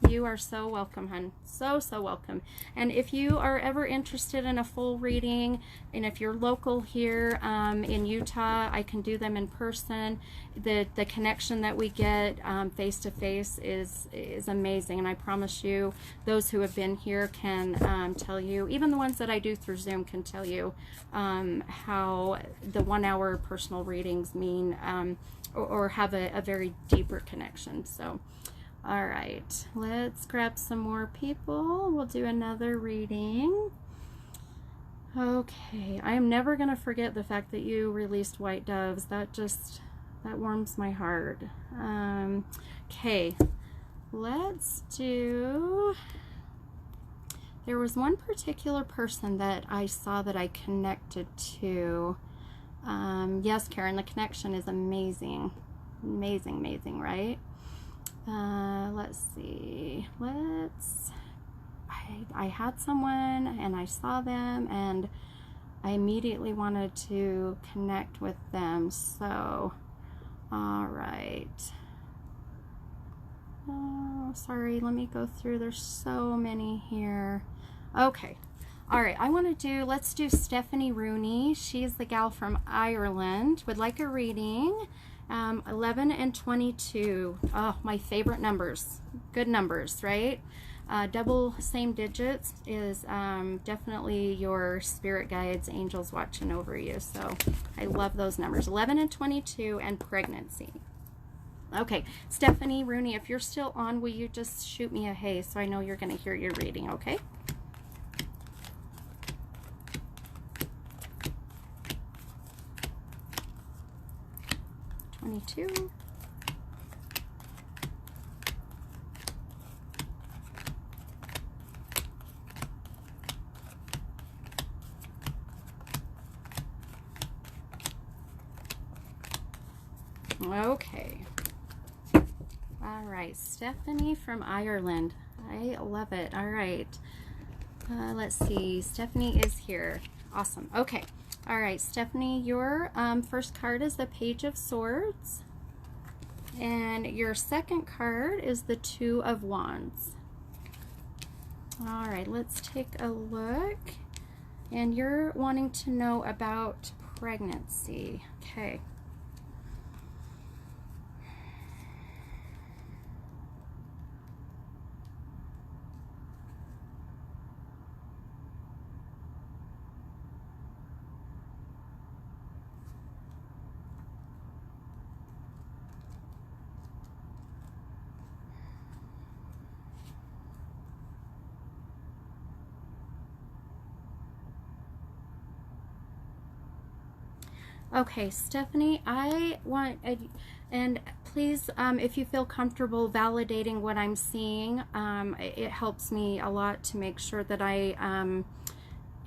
Speaker 1: You are so welcome, hun. So welcome. And if you are ever interested in a full reading, and if you're local here in Utah, I can do them in person. The connection that we get face to face is amazing, and I promise you, those who have been here can tell you. Even the ones that I do through Zoom can tell you how the 1-hour personal readings mean or have a very deeper connection. So. All right, let's grab some more people. We'll do another reading. Okay, I am never going to forget the fact that you released white doves. That warms my heart. Okay, let's do... There was one particular person that I saw that I connected to. Yes, Karen, the connection is amazing. Amazing, amazing, right? Let's see. I had someone and I saw them and I immediately wanted to connect with them. So, all right. Oh, sorry. Let me go through. There's so many here. Okay. All right. Let's do Stephanie Rooney. She's the gal from Ireland. Would like a reading. 11 and 22. Oh, my favorite numbers. Good numbers, right? Double same digits is definitely your spirit guides, angels watching over you. So I love those numbers. 11 and 22 and pregnancy. Okay, Stephanie Rooney, if you're still on, will you just shoot me a hey so I know you're going to hear your reading, okay? $22. Okay. All right, Stephanie from Ireland. I love it. All right. Let's see. Stephanie is here. Awesome. Okay. All right, Stephanie, your first card is the Page of Swords. And your second card is the Two of Wands. All right, let's take a look. And you're wanting to know about pregnancy. Okay. Okay, Stephanie, I want, and please, if you feel comfortable validating what I'm seeing, it helps me a lot to make sure that I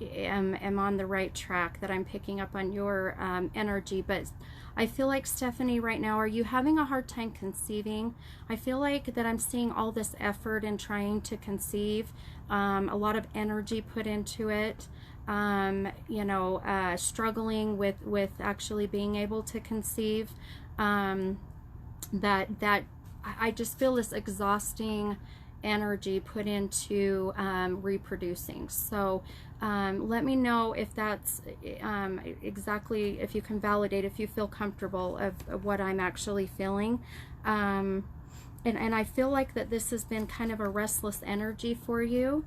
Speaker 1: am on the right track, that I'm picking up on your energy. But I feel like, Stephanie, right now, are you having a hard time conceiving? I feel like that I'm seeing all this effort in trying to conceive, a lot of energy put into it. You know, struggling with actually being able to conceive, that I just feel this exhausting energy put into reproducing. So let me know if that's exactly, if you can validate, if you feel comfortable of what I'm actually feeling. And I feel like that this has been kind of a restless energy for you.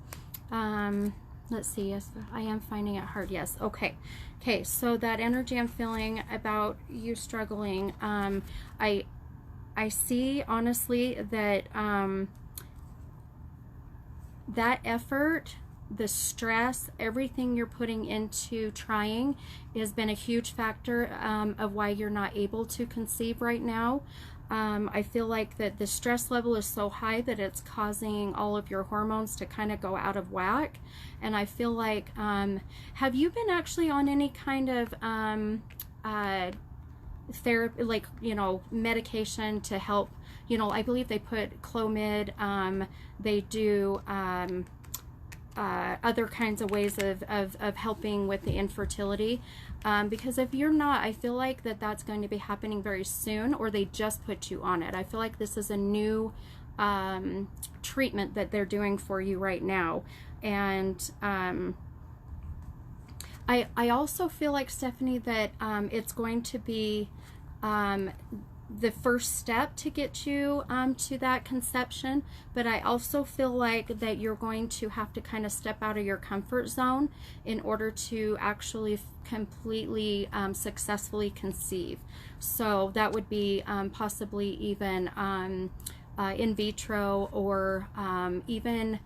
Speaker 1: Let's see, yes, I am finding it hard. Yes, okay. Okay, so that energy I'm feeling about you struggling, I see, honestly, that that effort, the stress, everything you're putting into trying has been a huge factor of why you're not able to conceive right now. I feel like that the stress level is so high that it's causing all of your hormones to kind of go out of whack. And I feel like, have you been actually on any kind of therapy, like, you know, medication to help? You know, I believe they put Clomid, they do other kinds of ways of helping with the infertility. Because if you're not, I feel like that's going to be happening very soon, or they just put you on it. I feel like this is a new treatment that they're doing for you right now. And I also feel like, Stephanie, that it's going to be the first step to get you to that conception, but I also feel like that you're going to have to kind of step out of your comfort zone in order to actually completely successfully conceive. So that would be possibly even in vitro, or even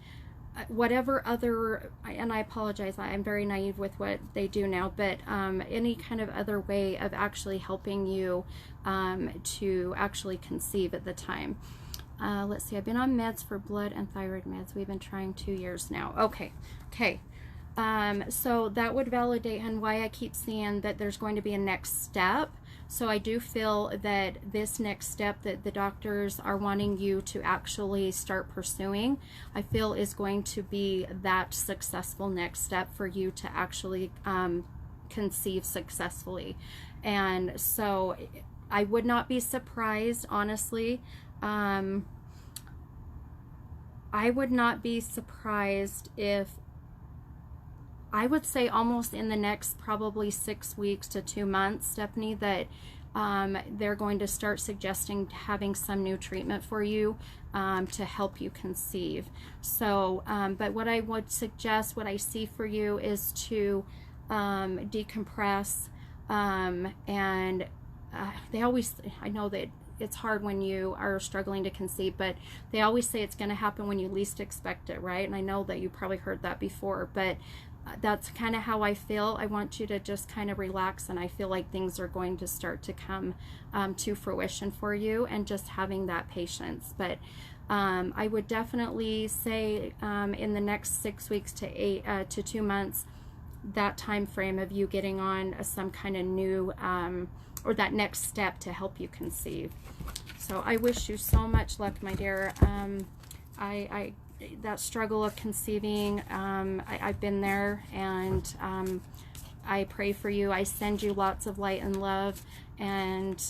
Speaker 1: whatever other, and I apologize, I'm very naive with what they do now, but any kind of other way of actually helping you to actually conceive at the time. Let's see, I've been on meds for blood and thyroid meds. We've been trying 2 years now. Okay. So that would validate and why I keep seeing that there's going to be a next step. So I do feel that this next step that the doctors are wanting you to actually start pursuing, I feel is going to be that successful next step for you to actually conceive successfully. And so I would not be surprised, honestly. I would not be surprised if, I would say almost in the next probably 6 weeks to 2 months, Stephanie, that they're going to start suggesting having some new treatment for you to help you conceive. So, but what I would suggest, what I see for you, is to decompress, and they always, I know that it's hard when you are struggling to conceive, but they always say it's going to happen when you least expect it, right? And I know that you probably heard that before, but that's kind of how I feel. I want you to just kind of relax, and I feel like things are going to start to come to fruition for you, and just having that patience. But I would definitely say in the next 6 weeks to 2 months, that time frame of you getting on some kind of new or that next step to help you conceive. So I wish you so much luck, my dear. That struggle of conceiving, I've been there, and I pray for you. I send you lots of light and love, and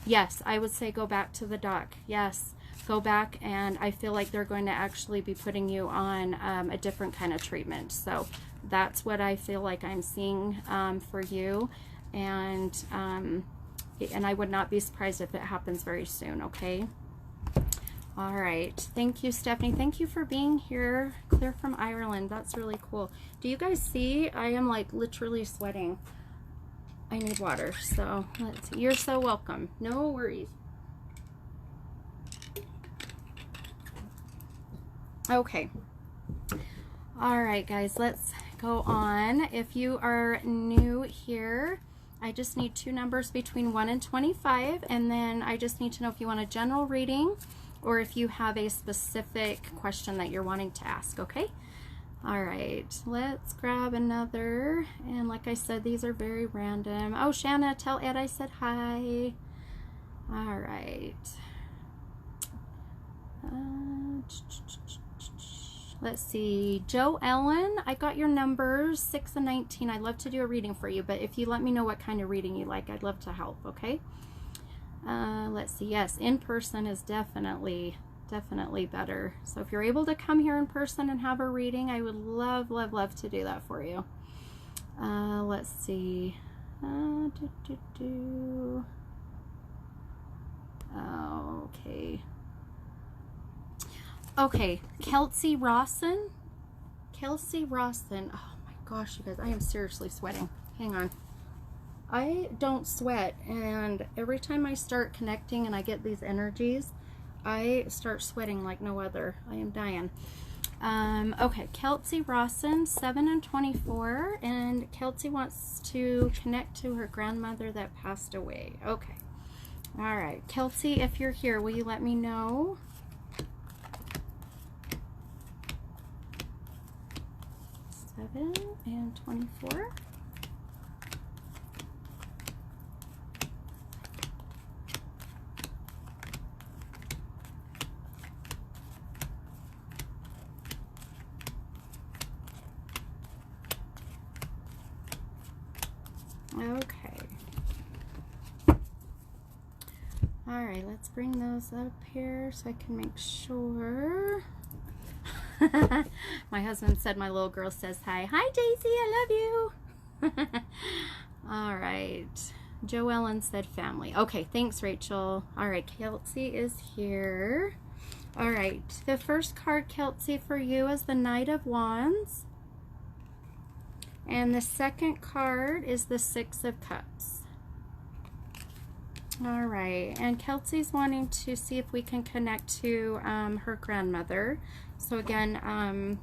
Speaker 1: yes, I would say go back to the doc. Yes, go back, and I feel like they're going to actually be putting you on a different kind of treatment. So that's what I feel like I'm seeing for you, and I would not be surprised if it happens very soon, okay? All right. Thank you, Stephanie. Thank you for being here. Clear from Ireland. That's really cool. Do you guys see? I am like literally sweating. I need water. So let's see. You're so welcome. No worries. Okay. All right, guys. Let's go on. If you are new here, I just need 2 numbers between 1 and 25. And then I just need to know if you want a general reading, or if you have a specific question that you're wanting to ask, okay? All right, let's grab another. And like I said, these are very random. Oh, Shanna, tell Ed I said hi. All right. Let's see. Joe Ellen, I got your numbers, 6 and 19. I'd love to do a reading for you, but if you let me know what kind of reading you like, I'd love to help, okay? Let's see. Yes, in person is definitely better. So if you're able to come here in person and have a reading, I would love to do that for you. Let's see. Okay, Kelsey Rawson. Oh my gosh, you guys, I am seriously sweating. Hang on. I don't sweat, and every time I start connecting and I get these energies, I start sweating like no other. I am dying. Okay, Kelsey Rawson, 7 and 24, and Kelsey wants to connect to her grandmother that passed away. Okay. All right, Kelsey, if you're here, will you let me know? Seven and 24. Okay. All right, let's bring those up here so I can make sure. My husband said my little girl says hi. Hi, Daisy, I love you. All right. Joe Ellen said family. Okay, thanks, Rachel. All right, Kelsey is here. All right, the first card, Kelsey, for you is the Knight of Wands. And the second card is the Six of Cups. All right, and Kelsey's wanting to see if we can connect to her grandmother. So again,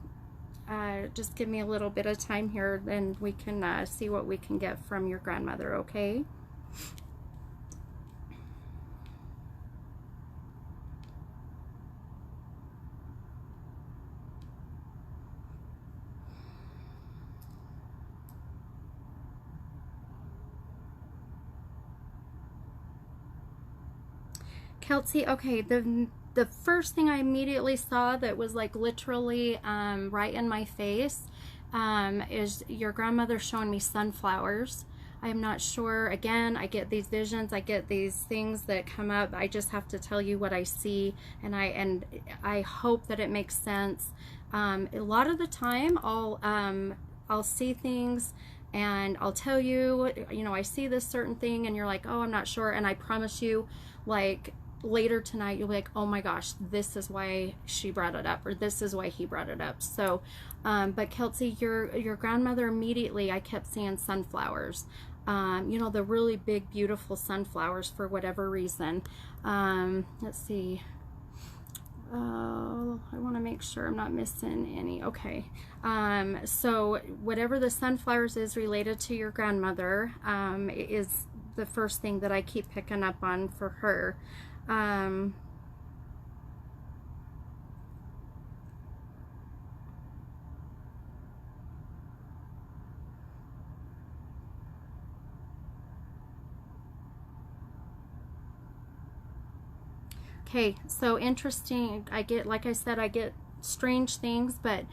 Speaker 1: just give me a little bit of time here, then we can see what we can get from your grandmother, okay? Kelsey, okay, the first thing I immediately saw that was like literally right in my face is your grandmother showing me sunflowers. I'm not sure. Again, I get these visions, I get these things that come up. I just have to tell you what I see, and I hope that it makes sense. A lot of the time I'll see things and I'll tell you, you know, I see this certain thing and you're like, oh, I'm not sure, and I promise you, like, later tonight you'll be like, oh my gosh, this is why she brought it up, or this is why he brought it up. So but Kelsey, your grandmother, immediately I kept seeing sunflowers. You know, the really big, beautiful sunflowers for whatever reason. Let's see. I want to make sure I'm not missing any. Okay. So whatever the sunflowers is related to your grandmother, is the first thing that I keep picking up on for her. Okay, so interesting. I get, like I said, I get strange things, but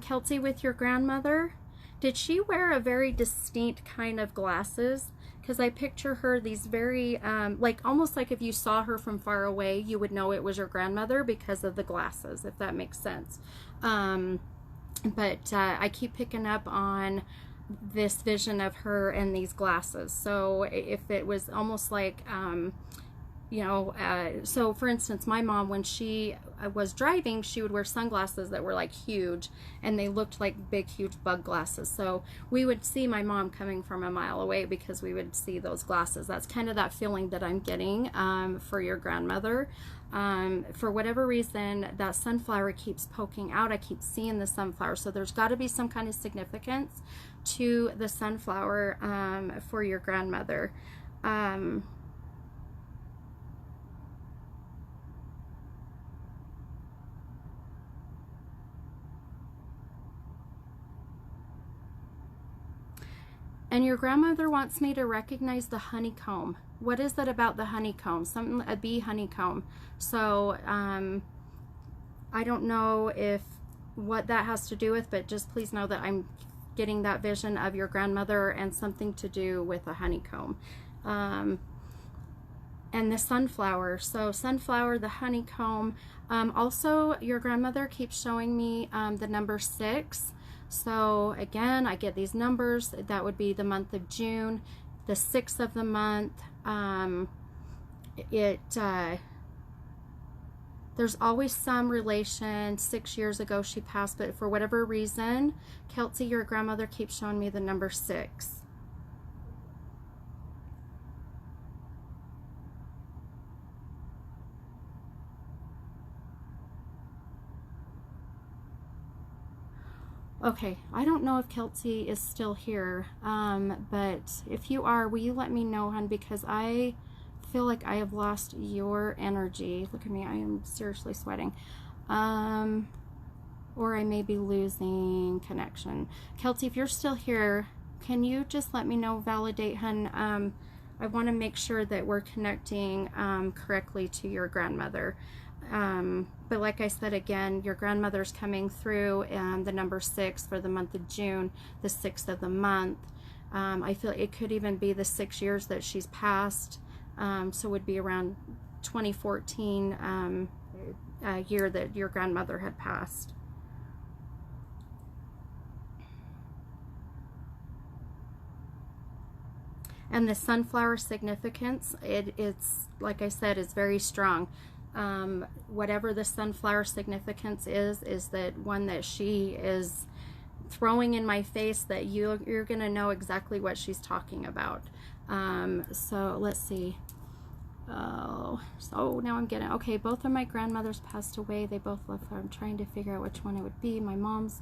Speaker 1: Kelsey, with your grandmother, did she wear a very distinct kind of glasses? Because I picture her these very, like almost like if you saw her from far away, you would know it was your grandmother because of the glasses, if that makes sense. But I keep picking up on this vision of her and these glasses. So if it was almost like, you know, so for instance, my mom, when she was driving, she would wear sunglasses that were like huge, and they looked like big, huge bug glasses. So we would see my mom coming from a mile away because we would see those glasses. That's kind of that feeling that I'm getting for your grandmother. For whatever reason, that sunflower keeps poking out. I keep seeing the sunflower. So there's got to be some kind of significance to the sunflower for your grandmother. And your grandmother wants me to recognize the honeycomb. What is that about the honeycomb? Something, a bee honeycomb. So I don't know if what that has to do with, but just please know that I'm getting that vision of your grandmother and something to do with a honeycomb. And the sunflower. So sunflower, the honeycomb. Also, your grandmother keeps showing me the number 6. So again, I get these numbers. That would be the month of June, the 6th of the month. There's always some relation. 6 years ago she passed, but for whatever reason, Kelsey, your grandmother keeps showing me the number 6. Okay, I don't know if Kelsey is still here, but if you are, will you let me know, hon, because I feel like I have lost your energy. Look at me, I am seriously sweating. Or I may be losing connection. Kelsey, if you're still here, can you just let me know, validate, hun? I want to make sure that we're connecting correctly to your grandmother. But like I said, again, your grandmother's coming through, and the number 6 for the month of June, the 6th of the month. I feel it could even be the 6 years that she's passed. So it would be around 2014 year that your grandmother had passed. And the sunflower significance, it's like I said, is very strong. Whatever the sunflower significance is that one that she is throwing in my face, that you're gonna know exactly what she's talking about. So let's see. Oh, so now I'm getting, okay, both of my grandmothers passed away. They both left her. I'm trying to figure out which one it would be. My mom's,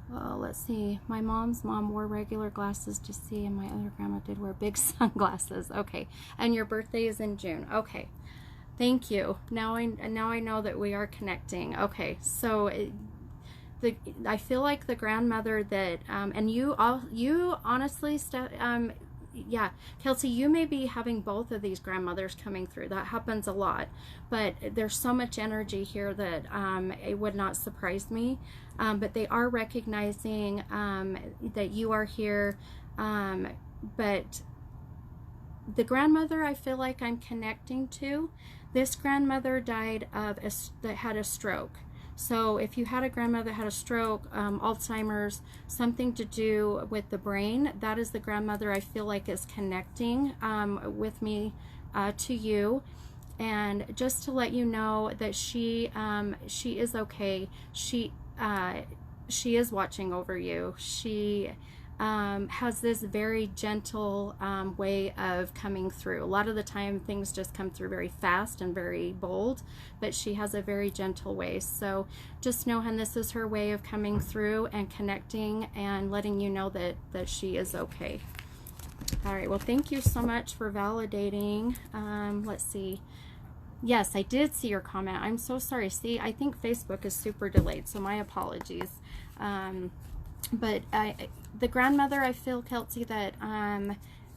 Speaker 1: let's see. My mom's mom wore regular glasses to see, and my other grandma did wear big sunglasses. Okay, and your birthday is in June. Okay. Thank you. Now I know that we are connecting. Okay, so I feel like the grandmother that and you honestly, yeah, Kelsey, you may be having both of these grandmothers coming through. That happens a lot, but there's so much energy here that it would not surprise me. But they are recognizing that you are here, but the grandmother I feel like I'm connecting to, this grandmother died that had a stroke. So if you had a grandmother that had a stroke, Alzheimer's, something to do with the brain, that is the grandmother I feel like is connecting with me to you. And just to let you know that she is okay. She is watching over you. She has this very gentle way of coming through. A lot of the time things just come through very fast and very bold, but she has a very gentle way. So just know, hun, this is her way of coming through and connecting and letting you know that she is okay. All right, well, thank you so much for validating. Let's see. Yes, I did see your comment. I'm so sorry. See, I think Facebook is super delayed, so my apologies. But the grandmother, I feel, Kelsey, that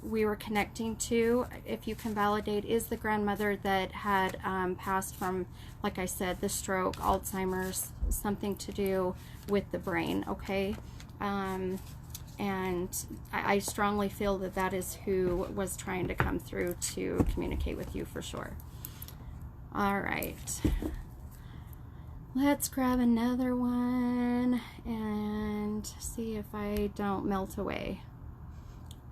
Speaker 1: we were connecting to, if you can validate, is the grandmother that had passed from, like I said, the stroke, Alzheimer's, something to do with the brain, okay? And I strongly feel that that is who was trying to come through to communicate with you for sure. All right. Let's grab another one and see if I don't melt away.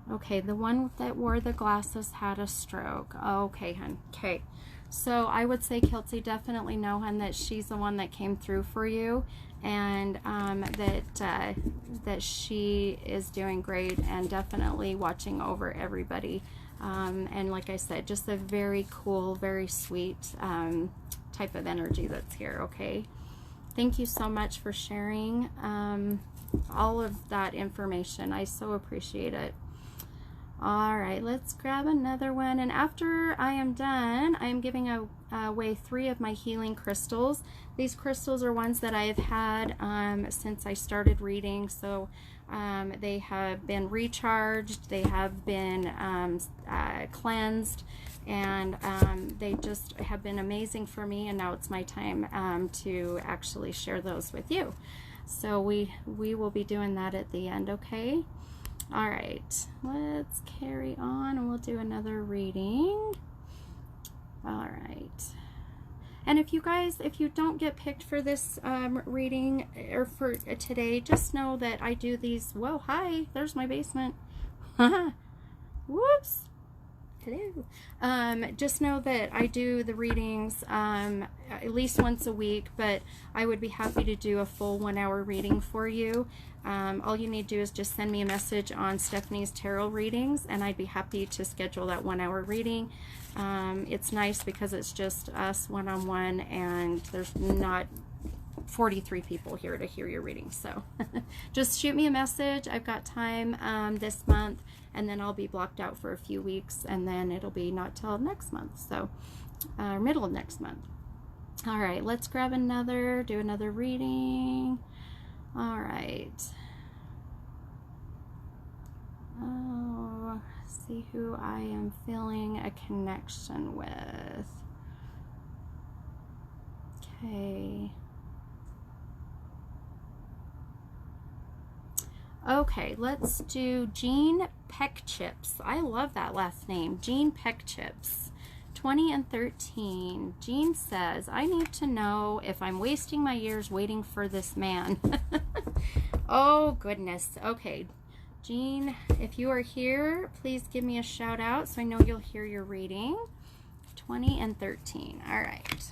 Speaker 1: Okay, the one that wore the glasses had a stroke. Okay, hun. Okay. So I would say, Kelsey, definitely know, hun, that she's the one that came through for you, and that she is doing great and definitely watching over everybody. And like I said, just a very cool, very sweet type of energy that's here, okay? Thank you so much for sharing all of that information. I so appreciate it. All right, let's grab another one. And after I am done, I am giving away 3 of my healing crystals. These crystals are ones that I have had since I started reading. So they have been recharged, they have been cleansed, and they just have been amazing for me, and now it's my time to actually share those with you. So we will be doing that at the end, okay? All right, let's carry on and we'll do another reading. All right. And if you guys, if you don't get picked for this reading or for today, just know that I do these. Whoa, hi, there's my basement. Whoops. Hello. Just know that I do the readings at least once a week, but I would be happy to do a full 1-hour reading for you. All you need to do is just send me a message on Stephanie's Tarot Readings, and I'd be happy to schedule that 1-hour reading. It's nice because it's just us one-on-one, and there's not 43 people here to hear your reading. So just shoot me a message. I've got time this month, and then I'll be blocked out for a few weeks, and then it'll be not till next month, so middle of next month. All right, let's grab another, do another reading. All right. Oh, see who I am feeling a connection with. Okay. Okay, let's do Jean Peckchips. I love that last name, Jean Peckchips. 20 and 13. Jean says, I need to know if I'm wasting my years waiting for this man. Oh, goodness. Okay, Jean, if you are here, please give me a shout out so I know you'll hear your reading. 20 and 13. All right.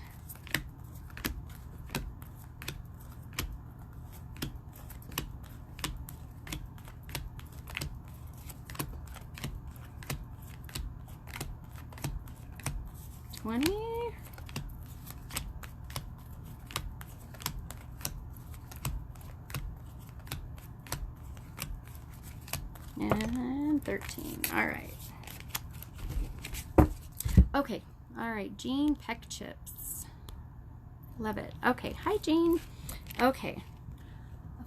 Speaker 1: And 13. All right. Okay. All right. Jean Peckchips. Love it. Okay. Hi, Jean. Okay.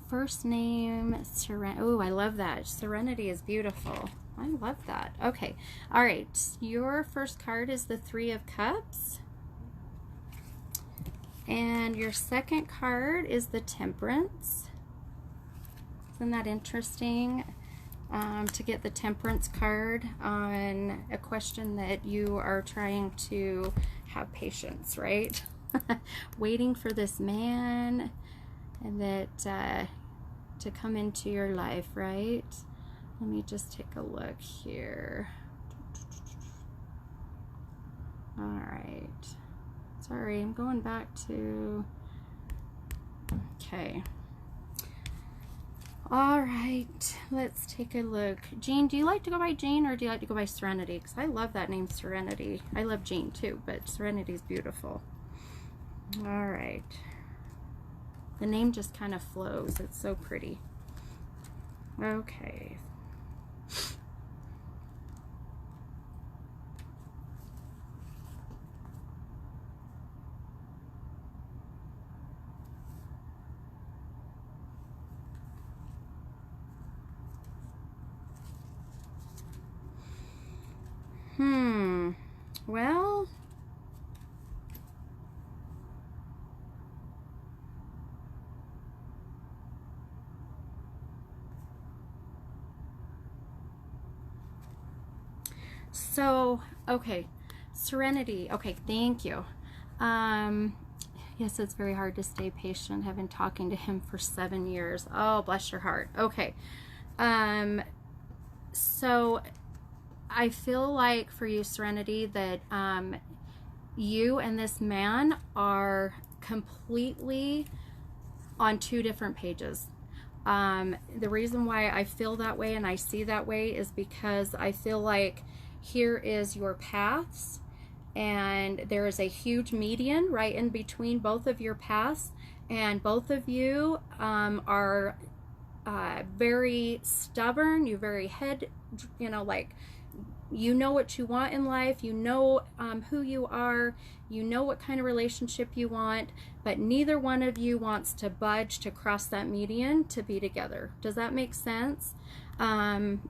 Speaker 1: First name, Oh, I love that. Serenity is beautiful. I love that. Okay. All right. Your first card is the 3 of Cups. And your second card is the Temperance. Isn't that interesting? To get the Temperance card on a question that you are trying to have patience, right? Waiting for this man and that to come into your life, right? Let me just take a look here. All right. Sorry, I'm going back to... Okay. All right, let's take a look. Jean, do you like to go by Jean or do you like to go by Serenity? Because I love that name, Serenity. I love Jean too, but Serenity's beautiful. All right. The name just kind of flows. It's so pretty. Okay. Well, so, okay. Serenity. Okay, thank you. Yes, it's very hard to stay patient. I've been talking to him for 7 years. Oh, bless your heart. Okay. So I feel like for you, Serenity, that you and this man are completely on 2 different pages. The reason why I feel that way and I see that way is because I feel like here is your paths and there is a huge median right in between both of your paths, and both of you are very stubborn. You're very like, you know what you want in life, you know who you are, you know what kind of relationship you want, but neither one of you wants to budge to cross that median to be together. Does that make sense? And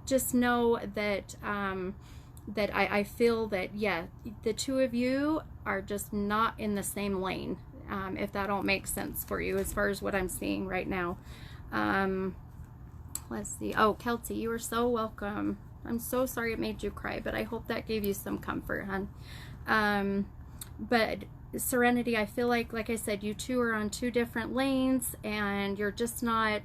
Speaker 1: just know that that I feel that, yeah, the 2 of you are just not in the same lane, if that all makes sense for you as far as what I'm seeing right now. Let's see. Oh, Kelty, you are so welcome. I'm so sorry it made you cry, but I hope that gave you some comfort, hon. But Serenity, I feel like I said, you 2 are on 2 different lanes, and you're just not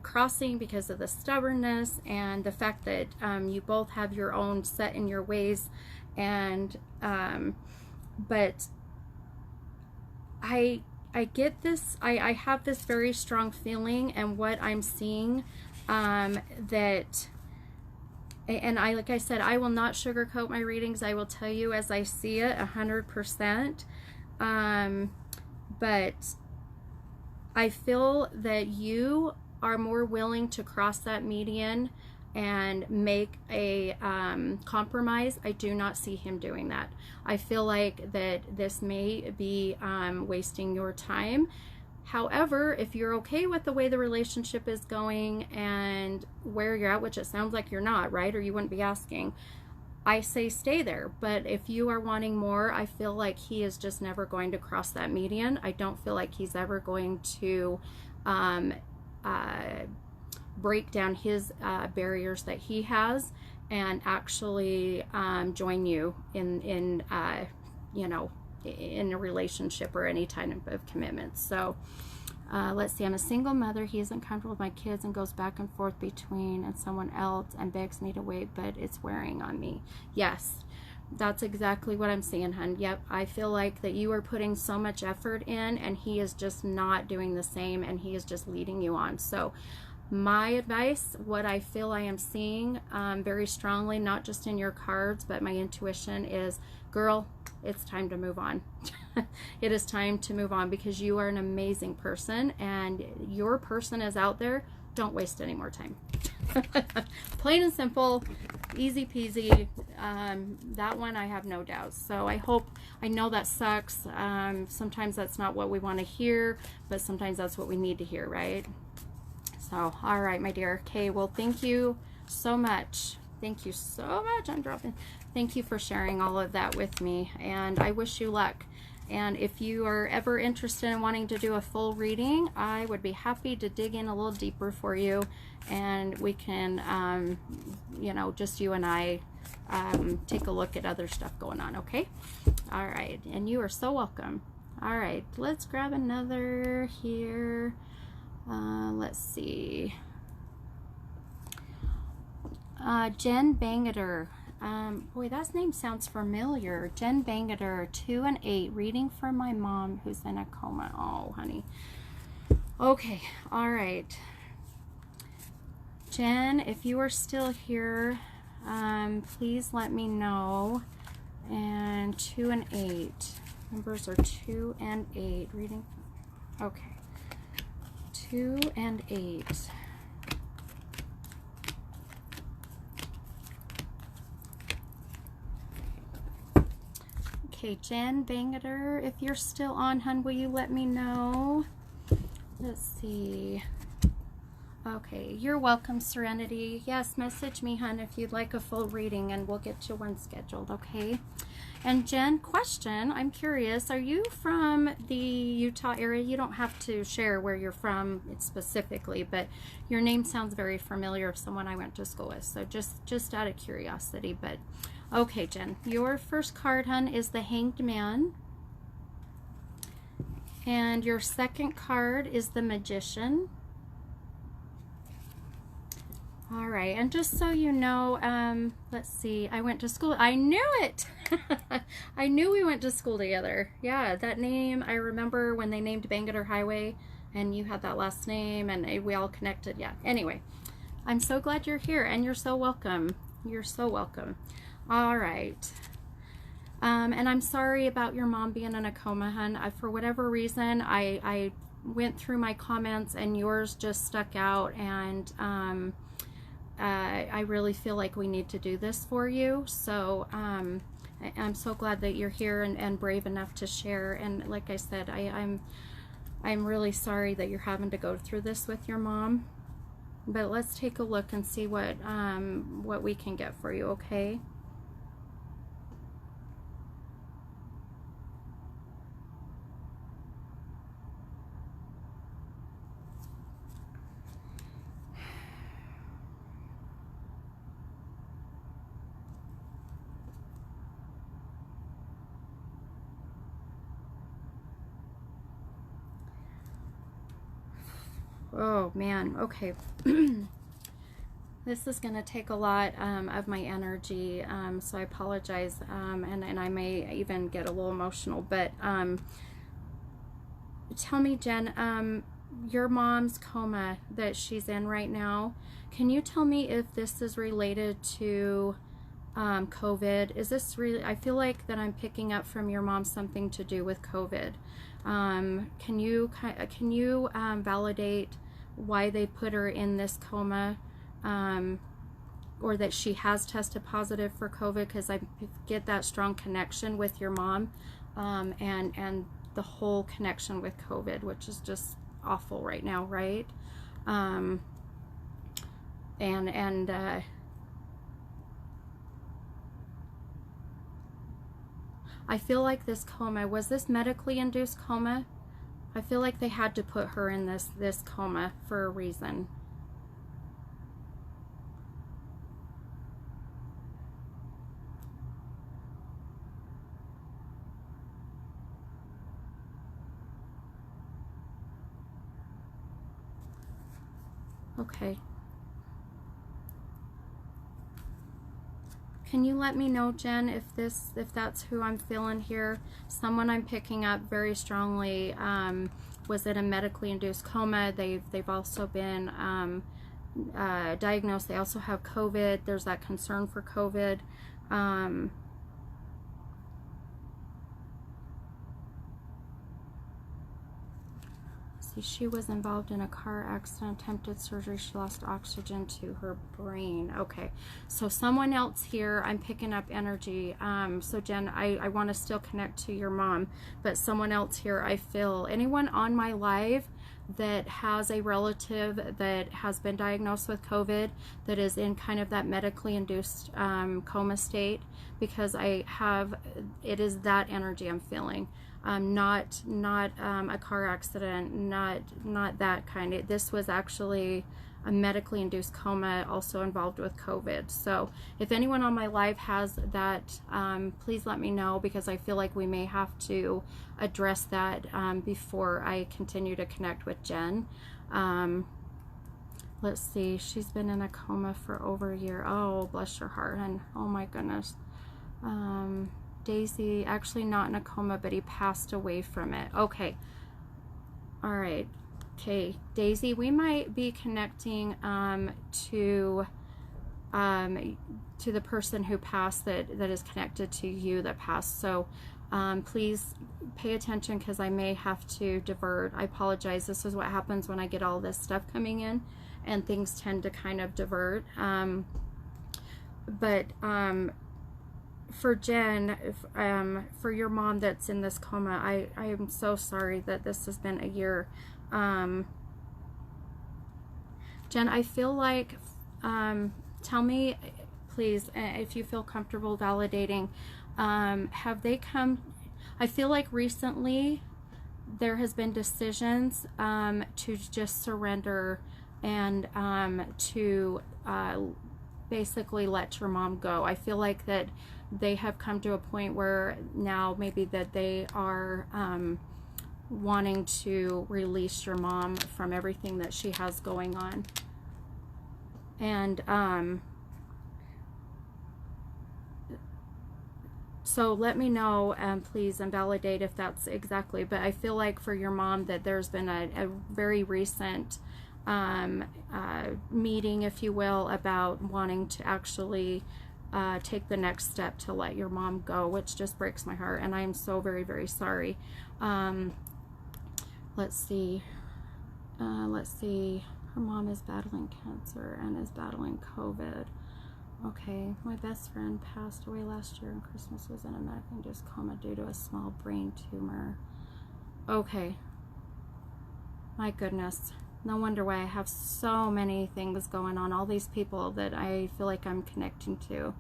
Speaker 1: crossing because of the stubbornness and the fact that you both have your own set in your ways. And but I get this, I have this very strong feeling, and what I'm seeing, that, and like I said, I will not sugarcoat my readings. I will tell you as I see it, 100%. But I feel that you are more willing to cross that median and make a compromise. I do not see him doing that. I feel like that this may be wasting your time. However, if you're okay with the way the relationship is going and where you're at, which it sounds like you're not, right? Or you wouldn't be asking. I say stay there. But if you are wanting more, I feel like he is just never going to cross that median. I don't feel like he's ever going to break down his barriers that he has and actually join you in you know, in a relationship or any type of commitment. So let's see. I'm a single mother. He isn't comfortable with my kids and goes back and forth between and someone else and begs me to wait, but it's wearing on me. Yes, that's exactly what I'm seeing, hun. Yep, I feel like that you are putting so much effort in and he is just not doing the same, and he is just leading you on. So my advice, what I feel I am seeing very strongly, not just in your cards, but my intuition is, girl, it's time to move on. It is time to move on because you are an amazing person and your person is out there. Don't waste any more time. Plain and simple, easy peasy. That one I have no doubts. So I know that sucks. Sometimes that's not what we want to hear, but sometimes that's what we need to hear, right? So, all right, my dear. Okay, well, thank you so much. Thank you so much. I'm dropping. Thank you for sharing all of that with me, and I wish you luck. And if you are ever interested in wanting to do a full reading, I would be happy to dig in a little deeper for you, and we can, you know, just you and I take a look at other stuff going on, okay? All right, and you are so welcome. All right, let's grab another here. Let's see. Jen Bangater. Boy, that name sounds familiar. Jen Bangater, 2 and 8, reading for my mom who's in a coma. Oh, honey. Okay, all right. Jen, if you are still here, please let me know. And 2 and 8. Numbers are 2 and 8. Reading. Okay. 2 and 8. Okay, Jen Bangeter, if you're still on, hun, will you let me know? Let's see. Okay, you're welcome, Serenity. Yes, message me, hun, if you'd like a full reading, and we'll get you one scheduled, okay? And Jen, question, I'm curious, are you from the Utah area? You don't have to share where you're from specifically, but your name sounds very familiar of someone I went to school with, so just out of curiosity. But okay, Jen, your first card, hun, is the Hanged Man. And your second card is the Magician. All right, and just so you know, let's see, I went to school. I knew it. I knew we went to school together. Yeah, that name, I remember when they named Bangeter Highway, and you had that last name, and we all connected. Yeah, anyway, I'm so glad you're here, and you're so welcome. You're so welcome. All right. And I'm sorry about your mom being in a coma, hun. For whatever reason, I went through my comments, and yours just stuck out, and I really feel like we need to do this for you. So I'm so glad that you're here and brave enough to share. And like I said, I'm really sorry that you're having to go through this with your mom. But let's take a look and see what we can get for you, okay? Oh man, okay. This is going to take a lot of my energy, so I apologize, and I may even get a little emotional, but tell me, Jen, your mom's coma that she's in right now, can you tell me if this is related to COVID? Is this really, I feel like that I'm picking up from your mom something to do with COVID. Can you validate why they put her in this coma, or that she has tested positive for COVID? Because I get that strong connection with your mom, and the whole connection with COVID, which is just awful right now, right? I feel like this coma, was this medically induced coma? I feel like they had to put her in this coma for a reason. Okay. Can you let me know, Jen, if that's who I'm feeling here? Someone I'm picking up very strongly was in a medically induced coma. They've also been diagnosed. They also have COVID. There's that concern for COVID. See, she was involved in a car accident, attempted surgery. She lost oxygen to her brain. Okay, so someone else here, I'm picking up energy. So Jen, I want to still connect to your mom, but someone else here, I feel, anyone on my live that has a relative that has been diagnosed with COVID, that is in kind of that medically induced coma state, because it is that energy I'm feeling. Not a car accident, not that kind. This was actually a medically induced coma, also involved with COVID. So if anyone on my live has that, please let me know, because I feel like we may have to address that before I continue to connect with Jen. Let's see, she's been in a coma for over a year. Oh, bless your heart, and oh my goodness. Daisy, actually not in a coma, but he passed away from it. Okay. All right. Okay, Daisy, we might be connecting to the person who passed that is connected to you that passed. So please pay attention, because I may have to divert. I apologize. This is what happens when I get all this stuff coming in, and things tend to kind of divert. But for Jen, for your mom that's in this coma, I am so sorry that this has been a year. Jen, I feel like, tell me, please, if you feel comfortable validating, have they come, I feel like recently there has been decisions to just surrender and to basically let your mom go. I feel like that they have come to a point where now maybe that they are wanting to release your mom from everything that she has going on. And so let me know, please, and validate if that's exactly. But I feel like for your mom that there's been a very recent meeting, if you will, about wanting to actually take the next step to let your mom go, which just breaks my heart, and I am so very, very sorry. Let's see. Her mom is battling cancer and is battling COVID. Okay, my best friend passed away last year, and Christmas was in a medically-induced coma due to a small brain tumor. Okay. My goodness. No wonder why I have so many things going on. All these people that I feel like I'm connecting to.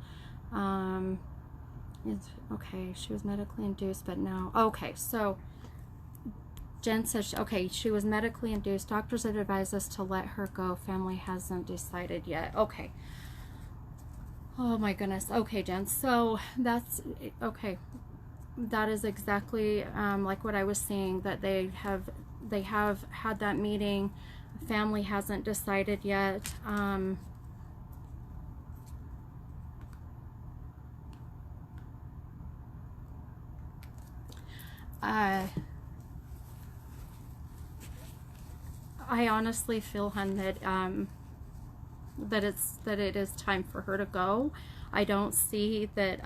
Speaker 1: Okay, she was medically induced, but no. Okay, so Jen says, okay, she was medically induced. Doctors have advised us to let her go. Family hasn't decided yet. Okay. Oh my goodness. Okay, Jen. So that's, okay. That is exactly like what I was saying, that they have had that meeting. Family hasn't decided yet. I honestly feel, hun, that that it is time for her to go. I don't see that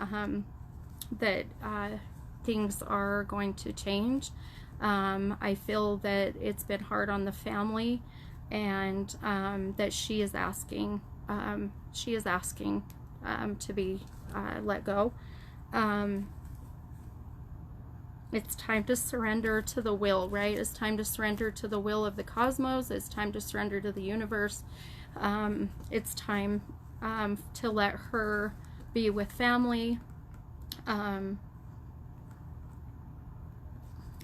Speaker 1: things are going to change. I feel that it's been hard on the family, and that she is asking to be let go. It's time to surrender to the will, right? It's time to surrender to the will of the cosmos. It's time to surrender to the universe. It's time to let her be with family.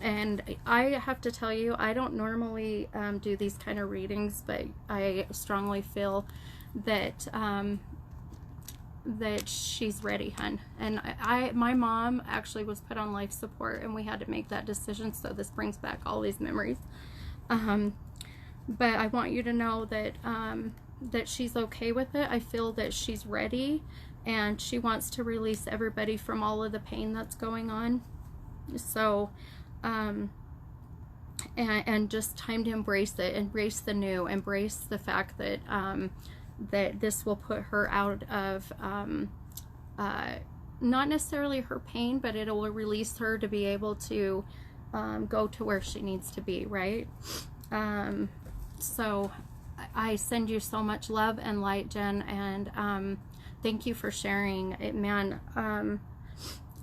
Speaker 1: And I have to tell you, I don't normally do these kind of readings, but I strongly feel that that she's ready, hun. And my mom actually was put on life support, and we had to make that decision, so this brings back all these memories. But I want you to know that that she's okay with it. I feel that she's ready, and she wants to release everybody from all of the pain that's going on. So and just time to embrace it, embrace the new, embrace the fact that that this will put her out of not necessarily her pain, but it will release her to be able to go to where she needs to be, right? So I send you so much love and light, Jen, and thank you for sharing it, man.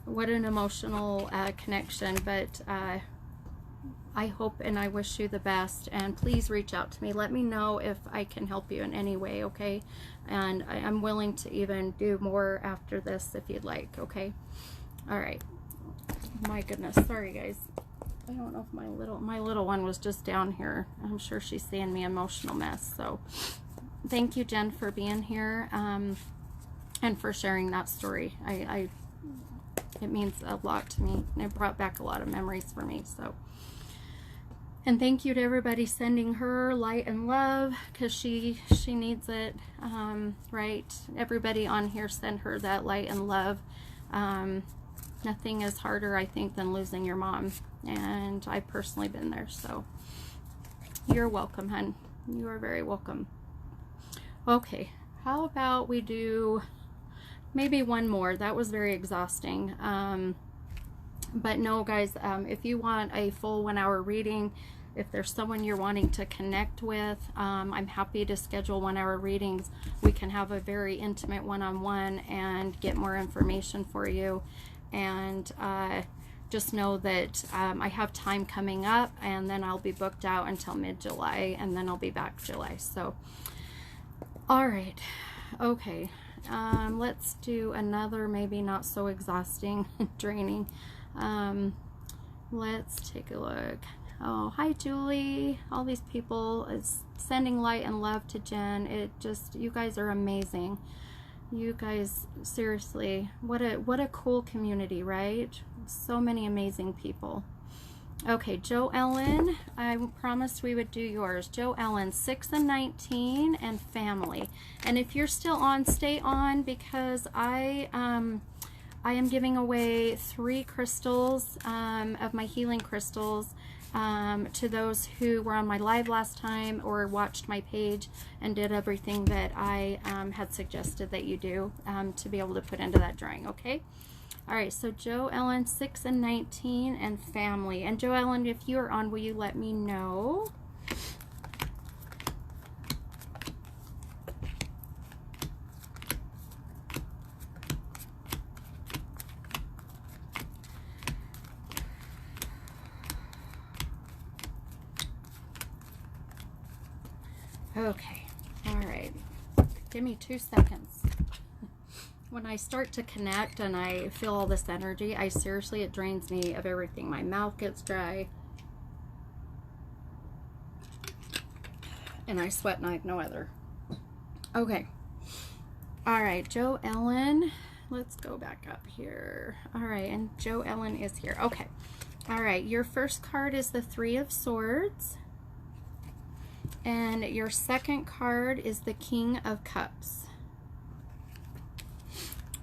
Speaker 1: What an emotional connection, but I hope and I wish you the best, and please reach out to me. Let me know if I can help you in any way, okay? And I'm willing to even do more after this if you'd like, okay? All right. My goodness, sorry guys. I don't know if my little one was just down here. I'm sure she's seeing me emotional mess. So thank you, Jen, for being here and for sharing that story. It means a lot to me, and it brought back a lot of memories for me. So, and thank you to everybody sending her light and love, because she needs it, right? Everybody on here, send her that light and love. Nothing is harder, I think, than losing your mom, and I've personally been there. So You're welcome, hun. You are very welcome. Okay, how about we do maybe one more? That was very exhausting. But no, guys, if you want a full 1 hour reading, if there's someone you're wanting to connect with, I'm happy to schedule 1 hour readings. We can have a very intimate one-on-one and get more information for you. And just know that I have time coming up, and then I'll be booked out until mid-July, and then I'll be back July. So, all right. Okay. Let's do another, maybe not so exhausting, draining. Let's take a look. Oh, hi Julie. All these people is sending light and love to Jen. It just, you guys are amazing. You guys, seriously, what a cool community, right? So many amazing people. Okay, Joe Ellen, I promised we would do yours. Joe Ellen, 6 and 19 and family. And if you're still on, stay on, because I am giving away 3 crystals of my healing crystals to those who were on my live last time or watched my page and did everything that I had suggested that you do to be able to put into that drawing, okay? All right, so Joe Ellen, 6 and 19 and family. And Joe Ellen, if you are on, will you let me know? Okay, all right. Give me 2 seconds. When I start to connect and I feel all this energy, seriously, it drains me of everything. My mouth gets dry. And I sweat like no other. Okay. All right, Joe Ellen. Let's go back up here. All right, and Joe Ellen is here. Okay. All right, your first card is the 3 of Swords. And your second card is the King of Cups.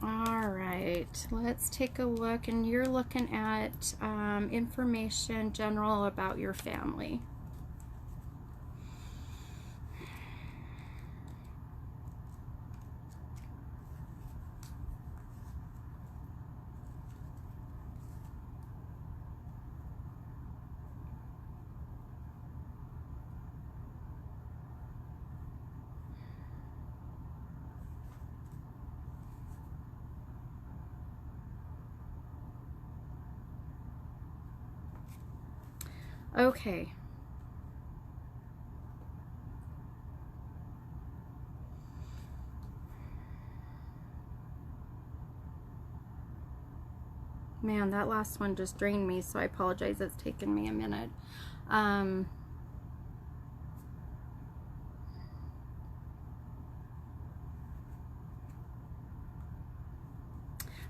Speaker 1: All right, let's take a look. And you're looking at information general about your family. Okay. Man, that last one just drained me, so I apologize. It's taken me a minute.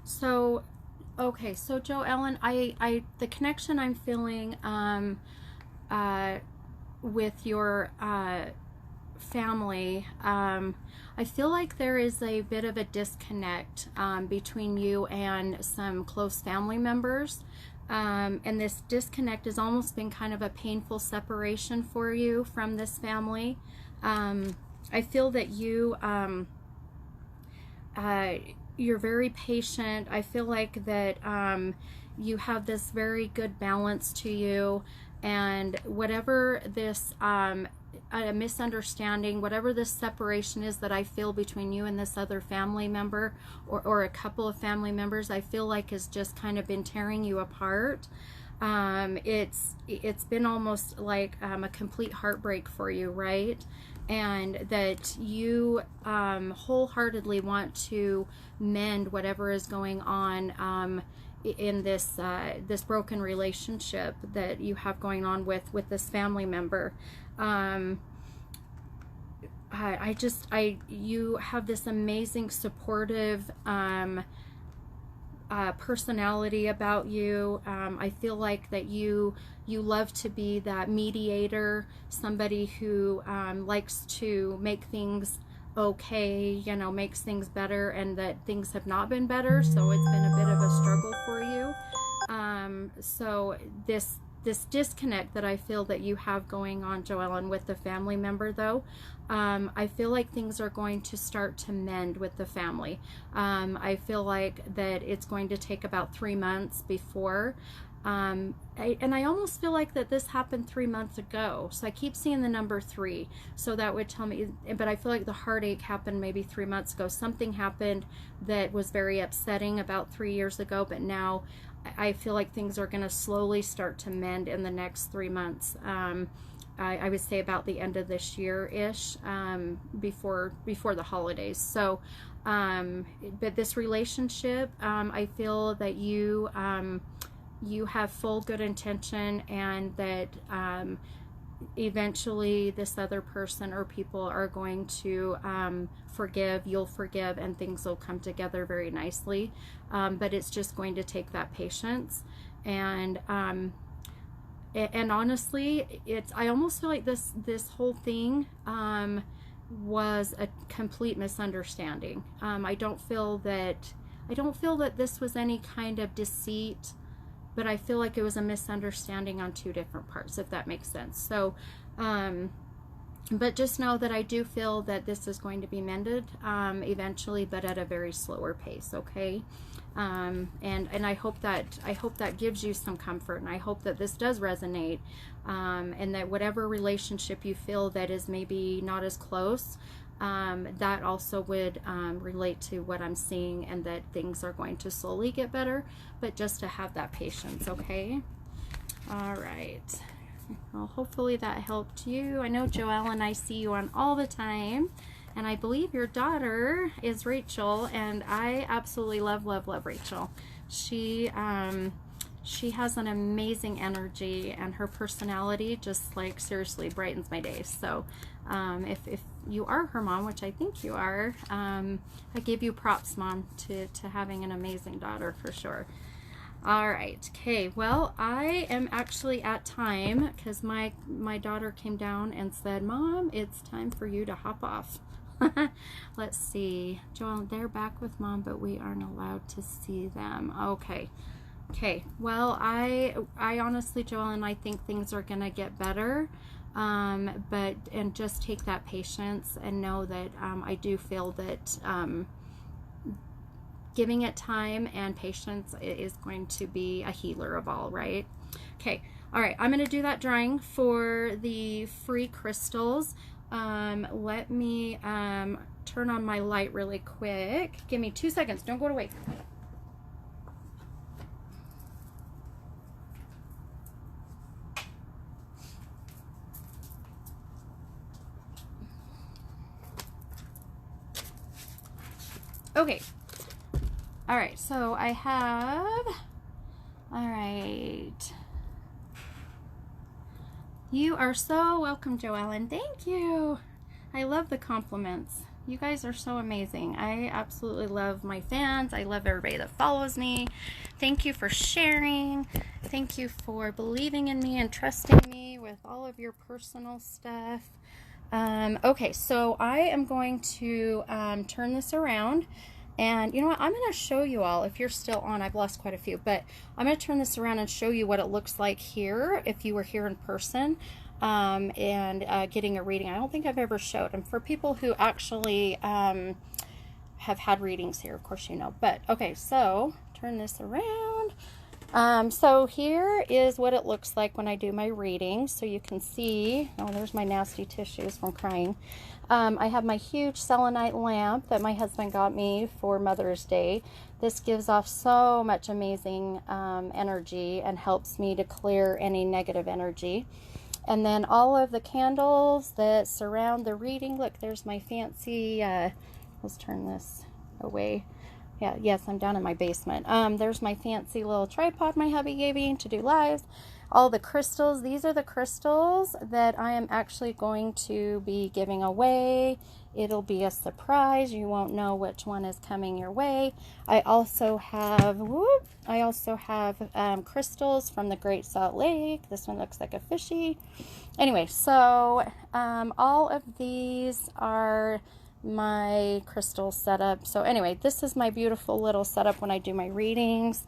Speaker 1: So, okay, so Joe Ellen, the connection I'm feeling with your family, I feel like there is a bit of a disconnect between you and some close family members, and this disconnect has almost been kind of a painful separation for you from this family. I feel that you're very patient. I feel like that you have this very good balance to you, and whatever this a misunderstanding, whatever this separation is that I feel between you and this other family member, or a couple of family members, I feel like has just kind of been tearing you apart. It's been almost like a complete heartbreak for you, right? And that you wholeheartedly want to mend whatever is going on in this this broken relationship that you have going on with this family member. You have this amazing supportive personality about you. I feel like that you love to be that mediator, somebody who likes to make things okay, you know, makes things better, and that things have not been better, so it's been a bit of a struggle for you. So this this disconnect that I feel that you have going on, Joellen, with the family member, though. I feel like things are going to start to mend with the family. I feel like that it's going to take about 3 months before. And I almost feel like that this happened 3 months ago. So I keep seeing the number 3. So that would tell me, but I feel like the heartache happened maybe 3 months ago. Something happened that was very upsetting about 3 years ago, but now I feel like things are going to slowly start to mend in the next 3 months. I would say about the end of this year-ish, before the holidays. So, but this relationship, I feel that you have full good intention, and that eventually this other person or people are going to forgive, you'll forgive, and things will come together very nicely. But it's just going to take that patience. And honestly, I almost feel like this whole thing was a complete misunderstanding. I don't feel that this was any kind of deceit, but I feel like it was a misunderstanding on 2 different parts, if that makes sense. So, but just know that I do feel that this is going to be mended eventually, but at a very slower pace, okay? And I hope that gives you some comfort, and I hope that this does resonate, and that whatever relationship you feel that is maybe not as close, that also would relate to what I'm seeing, and that things are going to slowly get better, but just to have that patience, okay? All right. Well, hopefully that helped you. I know, Joellen, I see you on all the time, and I believe your daughter is Rachel, and I absolutely love Rachel. She has an amazing energy, and her personality just, like, seriously brightens my day. So if you are her mom, which I think you are, I give you props, Mom, to having an amazing daughter for sure. All right, okay, well, I am actually at time, because my daughter came down and said, Mom, it's time for you to hop off. Let's see, Joel, they're back with Mom, but we aren't allowed to see them. Okay, well, I honestly, Joel, and I think things are gonna get better, and just take that patience, and know that I do feel that giving it time and patience is going to be a healer of all, right? Okay, all right, I'm going to do that drawing for the free crystals. Let me turn on my light really quick. Give me 2 seconds. Don't go away. Okay. All right, so I have, all right. You are so welcome, Joellen. Thank you. I love the compliments. You guys are so amazing. I absolutely love my fans. I love everybody that follows me. Thank you for sharing. Thank you for believing in me and trusting me with all of your personal stuff. Okay, so I am going to turn this around. And you know what, I'm going to show you all, if you're still on, I've lost quite a few, but I'm going to turn this around and show you what it looks like here if you were here in person, and getting a reading. I don't think I've ever showed them for people who actually have had readings here, of course you know. But okay, so turn this around. So here is what it looks like when I do my readings. So you can see, oh, there's my nasty tissues from crying. I have my huge selenite lamp that my husband got me for Mother's Day. This gives off so much amazing energy and helps me to clear any negative energy. And then all of the candles that surround the reading. Look, there's my fancy, let's turn this away. Yeah, yes, I'm down in my basement. There's my fancy little tripod my hubby gave me to do lives. All the crystals. These are the crystals that I am actually going to be giving away. It'll be a surprise. You won't know which one is coming your way. I also have, crystals from the Great Salt Lake. This one looks like a fishy. Anyway, so all of these are my crystal setup. So anyway, this is my beautiful little setup when I do my readings.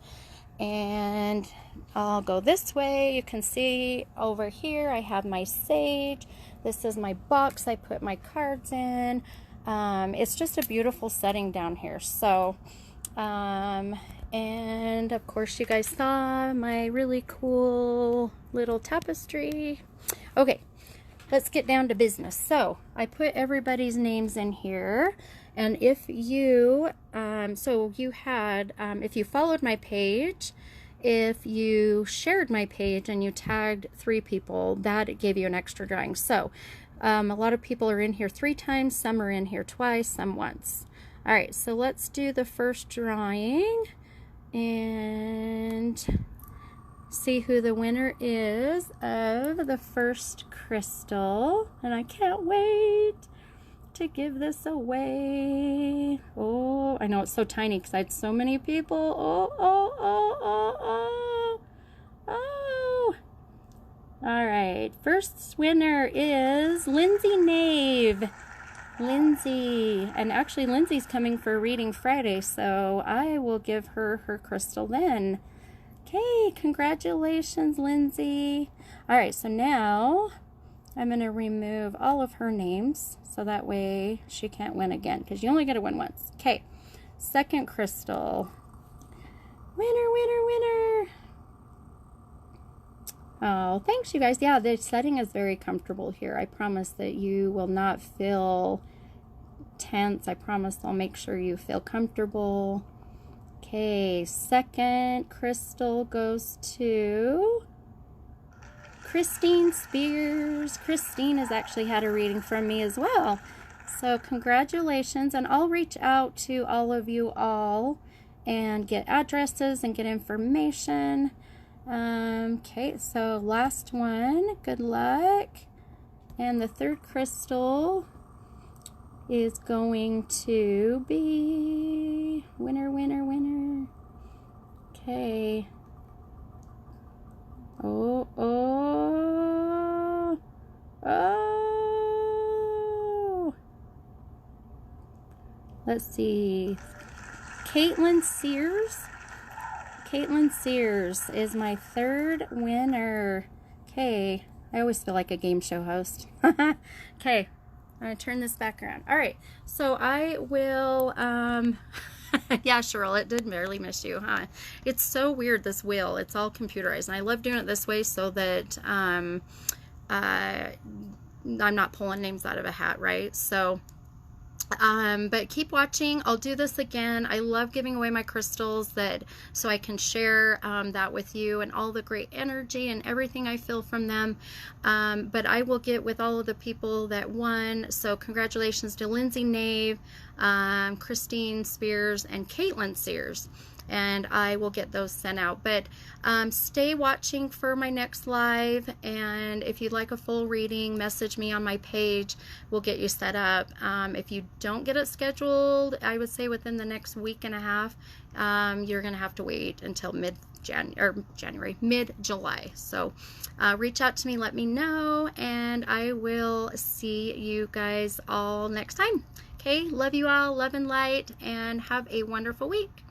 Speaker 1: And I'll go this way. You can see over here I have my sage. This is my box I put my cards in. It's just a beautiful setting down here. So, and of course you guys saw my really cool little tapestry. Okay, let's get down to business. So I put everybody's names in here. And if you, if you followed my page, if you shared my page and you tagged 3 people, that gave you an extra drawing. So a lot of people are in here 3 times, some are in here twice, some once. All right, so let's do the first drawing and see who the winner is of the first crystal. And I can't wait to give this away. Oh, I know it's so tiny because I had so many people. Oh. All right, first winner is Lindsay Nave. Lindsay, and actually Lindsay's coming for a reading Friday, so I will give her her crystal then. Okay, congratulations, Lindsay. All right, so now I'm going to remove all of her names so that way she can't win again because you only get to win once. Okay, second crystal. Winner, winner, winner. Oh, thanks, you guys. Yeah, the setting is very comfortable here. I promise that you will not feel tense. I promise I'll make sure you feel comfortable. Okay, second crystal goes to Christine Spears. Christine has actually had a reading from me as well. So congratulations, and I'll reach out to all of you all and get addresses and get information. Okay, so last one, good luck. And the third crystal is going to be winner, winner, winner. Okay. Oh. Let's see. Caitlin Sears. Caitlin Sears is my third winner. Okay. I always feel like a game show host. Okay. I'm going to turn this back around. All right. So I will, yeah, Cheryl, it did barely miss you, huh? It's so weird, this wheel. It's all computerized. And I love doing it this way so that I'm not pulling names out of a hat, right? So, but keep watching. I'll do this again. I love giving away my crystals so I can share that with you and all the great energy and everything I feel from them. But I will get with all of the people that won. So congratulations to Lindsay Nave, Christine Spears, and Caitlin Sears. And I will get those sent out. But stay watching for my next live, and if you'd like a full reading, message me on my page. We'll get you set up. If you don't get it scheduled, I would say within the next week and a half, you're gonna have to wait until mid-July. So reach out to me, let me know, and I will see you guys all next time. Okay, love you all, love and light, and have a wonderful week.